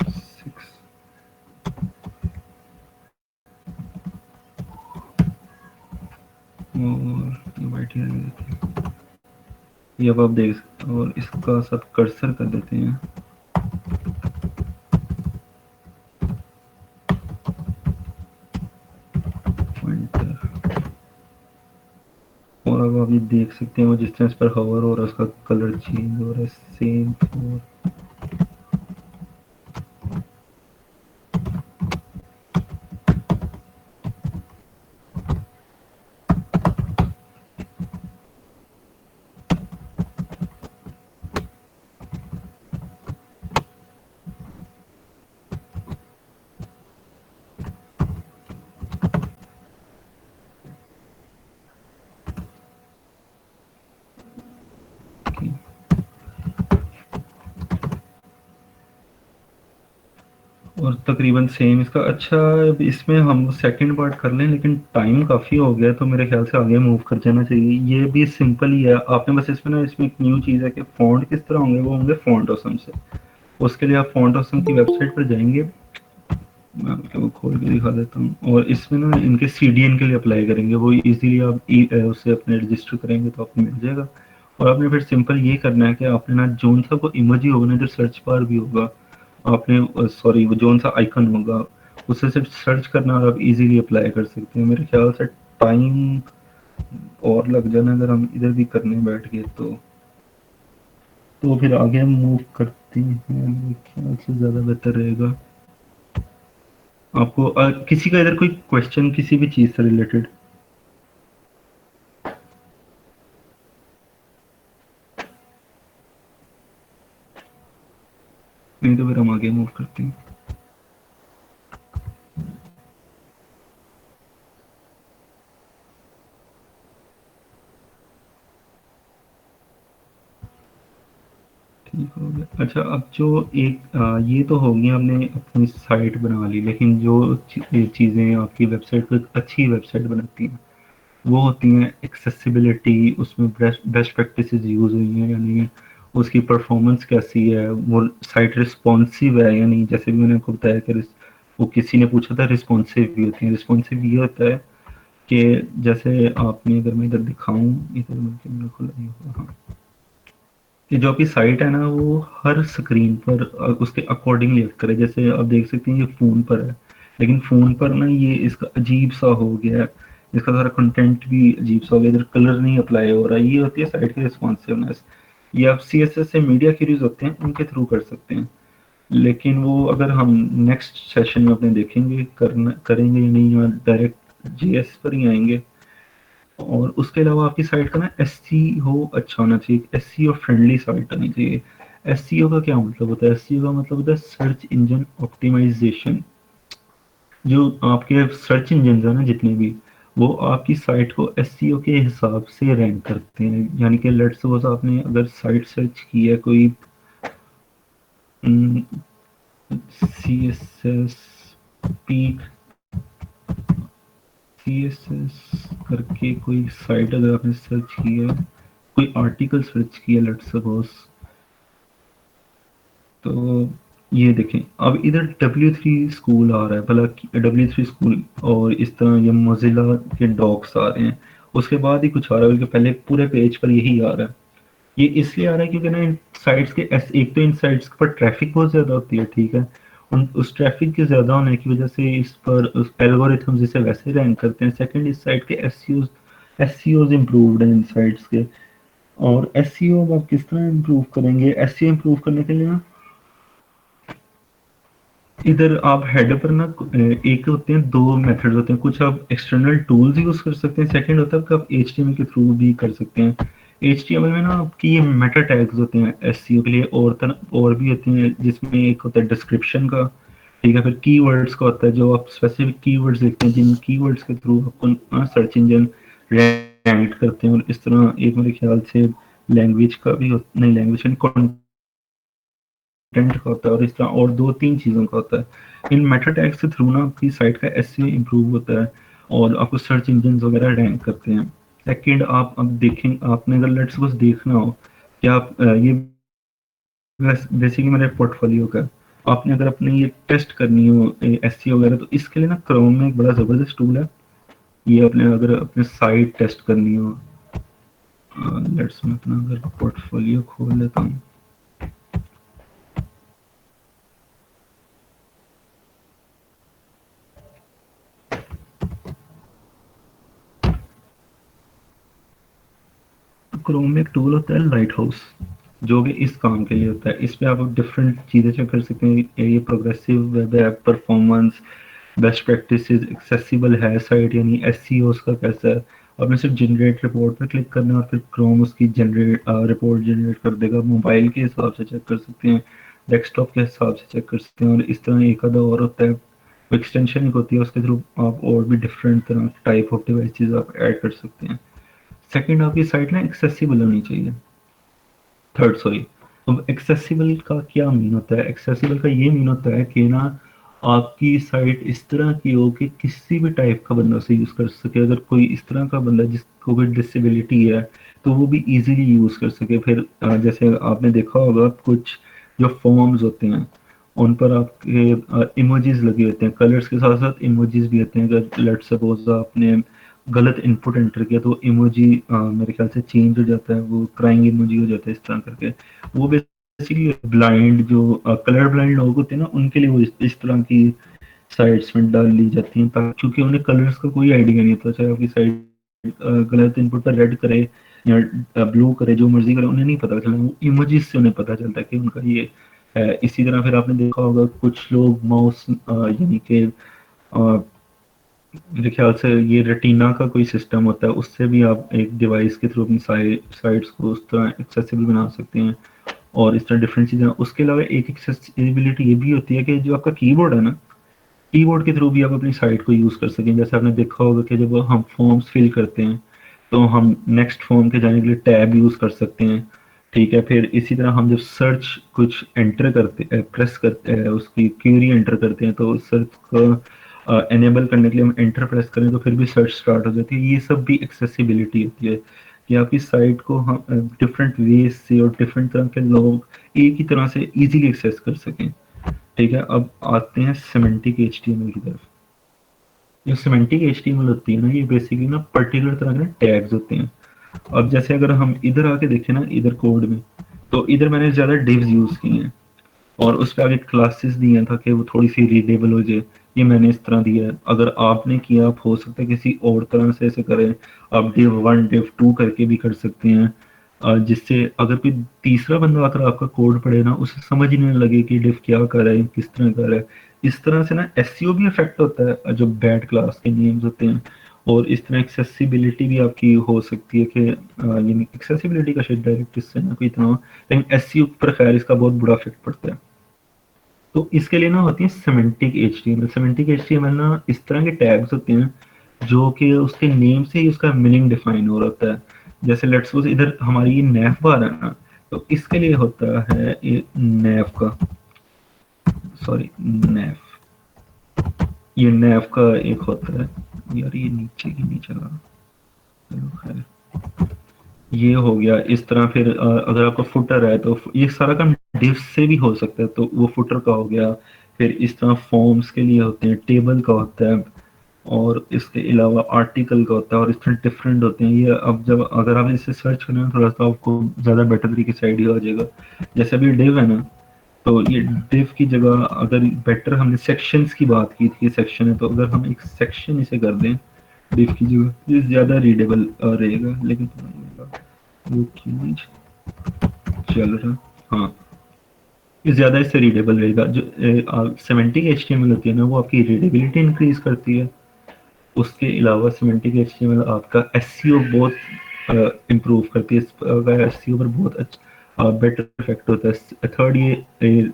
सिक्स और वाइट ही रहने देते हैं। ये अब आप देख सकते हैं, और इसका साथ कर्सर कर देते हैं। पॉइंटर, और अब आप ये देख सकते हैं वो जिस तरह इस पर हवर हो रहा है उसका कलर चेंज हो रहा है, सेम फॉर। और तकरीबन सेम इसका। अच्छा, अब इसमें हम सेकंड पार्ट कर लें, लेकिन टाइम काफ़ी हो गया तो मेरे ख्याल से आगे मूव कर जाना चाहिए। ये भी सिंपल ही है, आपने बस इसमें ना, इसमें एक न्यू चीज़ है कि फ़ॉन्ट किस तरह होंगे, वो होंगे फ़ॉन्ट ऑसम से। उसके लिए आप फ़ॉन्ट ऑसम की वेबसाइट पर जाएंगे, मैं आपको खोल के दिखा देता हूँ। और इसमें ना इनके CDN के लिए अप्लाई करेंगे, वो इजीली आप उससे अपने रजिस्टर करेंगे तो आपको मिल जाएगा। और आपने फिर सिंपल ये करना है कि आपने ना जोन सा वो इमोजी होगा ना, जो सर्च बार भी होगा, आपने सॉरी वो जोन सा आइकन होगा, उससे सिर्फ सर्च करना और आप इजीली अप्लाई कर सकते हैं। मेरे ख्याल से टाइम और लग जाना अगर हम इधर भी करने बैठ गए तो फिर आगे हम मूव करते हैं, मेरे ख्याल से ज़्यादा बेहतर रहेगा। आपको किसी का इधर कोई क्वेश्चन किसी भी चीज़ से रिलेटेड? नहीं तो फिर हम आगे मूव करते हैं। ठीक हो गया। अच्छा, अब जो एक ये तो हो गई, हमने अपनी साइट बना ली, लेकिन जो चीज़ें आपकी वेबसाइट को एक अच्छी वेबसाइट बनाती हैं वो होती हैं एक्सेसिबिलिटी, उसमें बेस्ट बेस्ट प्रैक्टिसेस यूज़ हुई हैं या नहीं, उसकी परफॉर्मेंस कैसी है, वो साइट रिस्पॉन्सिव है या नहीं। जैसे भी मैंने आपको बताया कि वो किसी ने पूछा था, रिस्पॉन्सिव भी होती है। रिस्पॉन्सिव ये होता है कि जैसे आपने, अगर मैं इधर दिखाऊं, इधर मैंने खुला नहीं हुआ, हाँ, ये जो आपकी साइट है ना वो हर स्क्रीन पर उसके अकॉर्डिंगली एक्ट करे। जैसे आप देख सकते हैं ये फ़ोन पर है, लेकिन फ़ोन पर ना ये इसका अजीब सा हो गया है, इसका सारा कंटेंट भी अजीब सा हो गया, इधर कलर नहीं अप्लाई हो रहा है। ये होती है साइट की रिस्पॉन्सिवनेस। ये आप CSS से मीडिया क्वेरीज होते हैं उनके थ्रू कर सकते हैं, लेकिन वो अगर हम नेक्स्ट सेशन में अपने देखेंगे करना करेंगे या नहीं, या डायरेक्ट JS पर ही आएंगे, और उसके अलावा आपकी साइट का ना एसईओ अच्छा होना चाहिए, एसईओ फ्रेंडली साइट होनी चाहिए। एसईओ का क्या मतलब होता है? एसईओ का मतलब होता है सर्च इंजन ऑप्टिमाइजेशन। जो आपके सर्च इंजन है ना जितने भी, वो आपकी साइट को एसईओ के हिसाब से रैंक करते हैं। यानी कि लेट्स सपोज आपने अगर साइट सर्च की है कोई C S S P C S S करके कोई साइट अगर आपने सर्च की है, कोई आर्टिकल सर्च किया लेट्स सपोज, तो ये देखें अब इधर W3 स्कूल आ रहा है, भला W3 स्कूल और इस तरह ये मोजिला के डॉक्स आ रहे हैं, उसके बाद ही कुछ आ रहा है, बल्कि पहले पूरे पेज पर यही आ रहा है। ये इसलिए आ रहा है क्योंकि ना इन साइट्स के एक तो इन साइट्स पर ट्रैफिक बहुत ज़्यादा होती है, ठीक है। उस ट्रैफिक के ज़्यादा होने की वजह से इस पर उस एल्गोरिथम जिसे वैसे रैंक करते हैं। सेकंड, इस साइट के एसईओज इम्प्रूव्ड हैं इन साइट्स के। और एसईओ आप किस तरह इम्प्रूव करेंगे? एसईओ इम्प्रूव करने के लिए ना इधर आप हेडर पर ना एक होते हैं, दो मेथड्स होते हैं। कुछ आप एक्सटर्नल टूल्स यूज कर सकते हैं, सेकंड होता है कि आप एचटीएमएल के थ्रू भी कर सकते हैं। एचटीएमएल में ना आपकी ये मेटा टैग्स होते हैं एसईओ के लिए, और भी होते हैं, जिसमें एक होता है डिस्क्रिप्शन का, ठीक है। फिर कीवर्ड्स का होता है, जो आप स्पेसिफिक कीवर्ड्स देखते हैं, जिन कीवर्ड्स के थ्रू आपको सर्च इंजन रैंक करते हैं। और इस तरह एक मेरे ख्याल से लैंग्वेज का भी नहीं, लैंग्वेज कंटेंट का होता है, और इस तरह और दो तीन चीज़ों का होता है। इन मेटा टैग्स के थ्रू ना आपकी साइट का एसईओ इम्प्रूव होता है और आपको सर्च इंजन वगैरह रैंक करते हैं। सेकंड, आप अब देखें, आपने अगर लेट्स सपोज देखना हो कि आप ये बेसिकली मेरे पोर्टफोलियो का, आपने अगर अपने ये टेस्ट करनी हो एसईओ वगैरह, तो इसके लिए ना क्रोम में एक बड़ा ज़बरदस्त टूल है। ये अपने अगर अपने साइट टेस्ट करनी हो, लेट्स मैं अपना अगर पोर्टफोलियो खोल लेता हूँ। क्रोम में एक टूल होता है लाइट हाउस, जो कि इस काम के लिए होता है। इस पे आप डिफरेंट चीज़ें चेक कर सकते हैं, ये progressive web app performance, best practices, accessible है साइट, यानी एसईओ उसका कैसा है। आपने सिर्फ जनरेट रिपोर्ट पर क्लिक करना है और फिर क्रोम उसकी रिपोर्ट जनरेट कर देगा। मोबाइल के हिसाब से चेक कर सकते हैं, डेस्कटॉप के हिसाब से चेक कर सकते हैं, और इस तरह एक आधा और होता है, एक्सटेंशन एक होती है, उसके थ्रू आप और भी डिफरेंट तरह टाइप ऑफ डिवाइसेस आप ऐड कर सकते हैं। सेकंड, आपकी साइट ना एक्सेसिबल होनी चाहिए। Third, sorry. अब एक्सेसिबल का क्या मीन होता है? एक्सेसिबल का ये मीन होता है कि ना आपकी साइट इस तरह की हो कि किसी भी टाइप का बंदा उसे यूज़ कर सके। अगर कोई इस तरह का बंदा जिसको कोई डिसेबिलिटी है, तो वो भी इजीली यूज़ कर सके। फिर जैसे आपने देखा होगा कुछ जो फॉर्म्स होते हैं, उन पर आपके इमोजीज लगे होते हैं, कलर्स के साथ साथ इमोजीज भी होते हैं। अगर लेट सपोज आपने गलत इनपुट एंटर किया तो इमोजी मेरे ख्याल से चेंज हो जाता है, वो क्राइंग इमोजी हो जाता है इस तरह करके। वो बेसिकली ब्लाइंड जो कलर ब्लाइंड लोग होते हैं ना, उनके लिए वो इस तरह की साइट्स में डाल ली जाती हैं, ताकि क्योंकि उन्हें कलर्स का कोई आइडिया नहीं होता। चाहे आपकी साइट गलत इनपुट पर रेड करे या ब्लू करे, जो मर्जी करे, उन्हें नहीं पता चला। वो इमोजीज से उन्हें पता चलता है कि उनका ये है। इसी तरह फिर आपने देखा होगा कुछ लोग माउस यानी कि मेरे ख्याल से ये रेटिना का कोई सिस्टम होता है, उससे भी आप एक डिवाइस के थ्रू अपनी साइट्स को उस तरह एक्सेसिबल बना सकते हैं। और इस तरह डिफरेंट चीज़ें। उसके अलावा एक एक्सेसिबिलिटी ये भी होती है कि जो आपका कीबोर्ड है ना, कीबोर्ड के थ्रू भी आप अपनी साइट को यूज़ कर सकें। जैसे आपने देखा होगा कि जब हम फॉर्म्स फिल करते हैं, तो हम नेक्स्ट फॉर्म के जाने के लिए टैब यूज़ कर सकते हैं, ठीक है। फिर इसी तरह हम जब सर्च कुछ एंटर करते प्रेस करते हैं, उसकी क्वेरी एंटर करते हैं, तो सर्च को एनेबल करने के लिए हम एंटर प्रेस करें तो फिर भी सर्च स्टार्ट हो जाती है। ये सब भी एक्सेसिबिलिटी होती है कि आपकी साइट को हम डिफरेंट वेज से और डिफरेंट तरह के लोग एक ही तरह से इजीली एक्सेस कर सकें, ठीक है। अब आते हैं सिमेंटिक एचटीएमएल की तरफ। जो सिमेंटिक एचटीएमएल होती है ना, ये बेसिकली ना पर्टिकुलर तरह के टैग्स होते हैं। अब जैसे अगर हम इधर आके देखें ना, इधर कोड में, तो इधर मैंने ज़्यादा डिव्स यूज़ किए हैं और उस पर आगे क्लासेस दिया था कि वो थोड़ी सी रीडेबल हो जाए। ये मैंने इस तरह दिया है। अगर आपने किया, आप हो सकता है किसी और तरह से ऐसे करें। आप div 1 div 2 करके भी कर सकते हैं, जिससे अगर कोई तीसरा बंदा आकर आपका कोड पढ़े ना, उसे समझ ही नहीं लगे कि div क्या कर रहा है, किस तरह कर रहा है। इस तरह से ना एसईओ भी इफेक्ट होता है, जो बैड क्लास के नेम्स होते हैं और इस तरह एक्सेसिबिलिटी भी आपकी हो सकती है कि यानी एक्सेसिबिलिटी का शायद डायरेक्ट इससे ना कोई इतना हो, लेकिन एसईओ पर खैर इसका बहुत बुरा इफेक्ट पड़ता है। तो इसके लिए ना होती है सिमेंटिक एचटीएमएल। सिमेंटिक एचटीएमएल ना इस तरह के टैग्स होते हैं जो कि उसके नेम से ही उसका मीनिंग डिफाइन हो रहा है। जैसे लेट्स सपोज इधर हमारी ये नैफ बार है ना, तो इसके लिए होता है ये नैफ का, सॉरी नैफ, ये नैफ का एक होता है, यार ये नीचे की नहीं चला, चलो खैर ये हो गया इस तरह। फिर अगर आपका फुटर है तो ये सारा काम डिव से भी हो सकता है, तो वो फुटर का हो गया। फिर इस तरह फॉर्म्स के लिए होते हैं, टेबल का होता है, और इसके अलावा आर्टिकल का होता है, और इस तरह डिफरेंट होते हैं ये। अब जब अगर आप इसे सर्च करें थोड़ा सा आपको ज़्यादा बेटर तरीके से आइडिया हो जाएगा। जैसे अभी डिव है ना, तो ये डिव की जगह अगर बेटर, हमने सेक्शंस की बात की थी, सेक्शन है, तो अगर हम एक सेक्शन इसे कर दें डिव की जगह, ये ज़्यादा रीडेबल रहेगा। लेकिन वो क्यों चल रहा, हाँ ये ज़्यादा इससे रीडेबल रहेगा। जो सेमेंटिक एचटीएमएल होती है ना, वो आपकी रीडेबिलिटी इंक्रीज करती है। उसके अलावा सिमेंटिक एचटीएमएल आपका एसईओ बहुत इम्प्रूव करती है, एसईओ पर बहुत अच्छा बेटर इफेक्ट होता है। थर्ड ये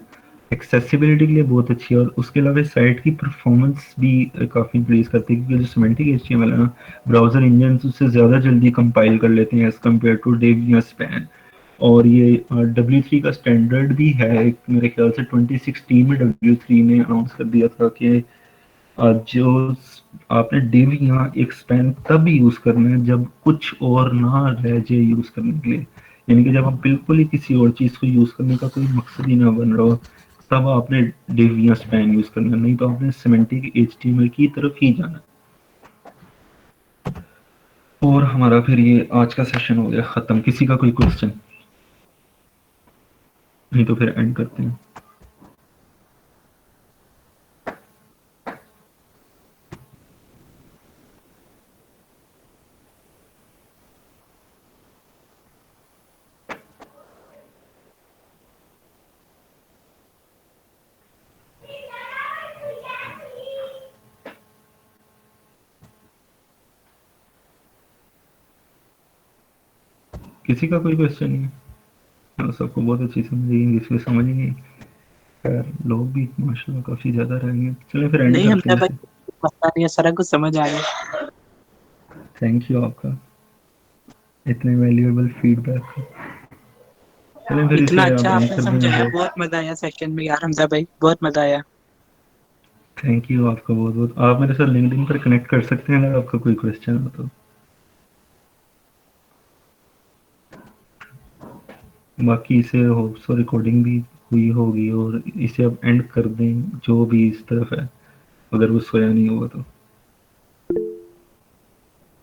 एक्सेसिबिलिटी के लिए बहुत अच्छी है, और उसके अलावा साइट की परफॉर्मेंस भी काफ़ी इंक्रीज करती है, क्योंकि जो सिमेंटिक एचटीएमएल है ना, ब्राउजर इंजन उससे ज़्यादा जल्दी कंपाइल कर लेते हैं एज कम्पेयर टू डिव या स्पैन। और ये W3 का स्टैंडर्ड भी है एक, मेरे ख्याल से 2016 में W3 ने अनाउंस कर दिया था कि जो आपने डिव या एक स्पैन तब यूज करना है जब कुछ और ना रह जाए यूज करने के लिए, यानी कि जब आप बिल्कुल ही किसी और चीज को यूज करने का कोई मकसद ही ना बन रहा हो, तब आपने डिव या स्पैन यूज करना है, नहीं तो आपने सिमेंटिक एचटीएमएल की तरफ ही जाना। और हमारा फिर ये आज का सेशन हो गया खत्म। किसी का कोई क्वेश्चन? नहीं तो फिर एंड करते हैं। किसी का कोई क्वेश्चन नहीं है? हाँ, सबको बहुत अच्छी समझ आई, इंग्लिश में समझ ही नहीं। खैर लोग भी माशाल्लाह काफी ज्यादा रहेंगे। चलें फिर एंड नहीं करते हमजा हैं भाई, इसे। पता नहीं है, सारा कुछ समझ आ गया। थैंक यू आपका इतने वैल्यूएबल फीडबैक का। चलें फिर इतना इसे अब अच्छा एंड आपने कर समझाया, देंगे। बहुत मजा आया सेशन में यार हमजा भाई, बहुत मजा आया। थैंक यू आपका बहुत बहुत। आप मेरे साथ लिंक्डइन पर कनेक्ट कर सकते हैं अगर आपका कोई क्वेश्चन हो तो। बाकी इसे होप सो रिकॉर्डिंग भी हुई होगी, और इसे अब एंड कर दें जो भी इस तरफ है, अगर वो सोया नहीं होगा तो।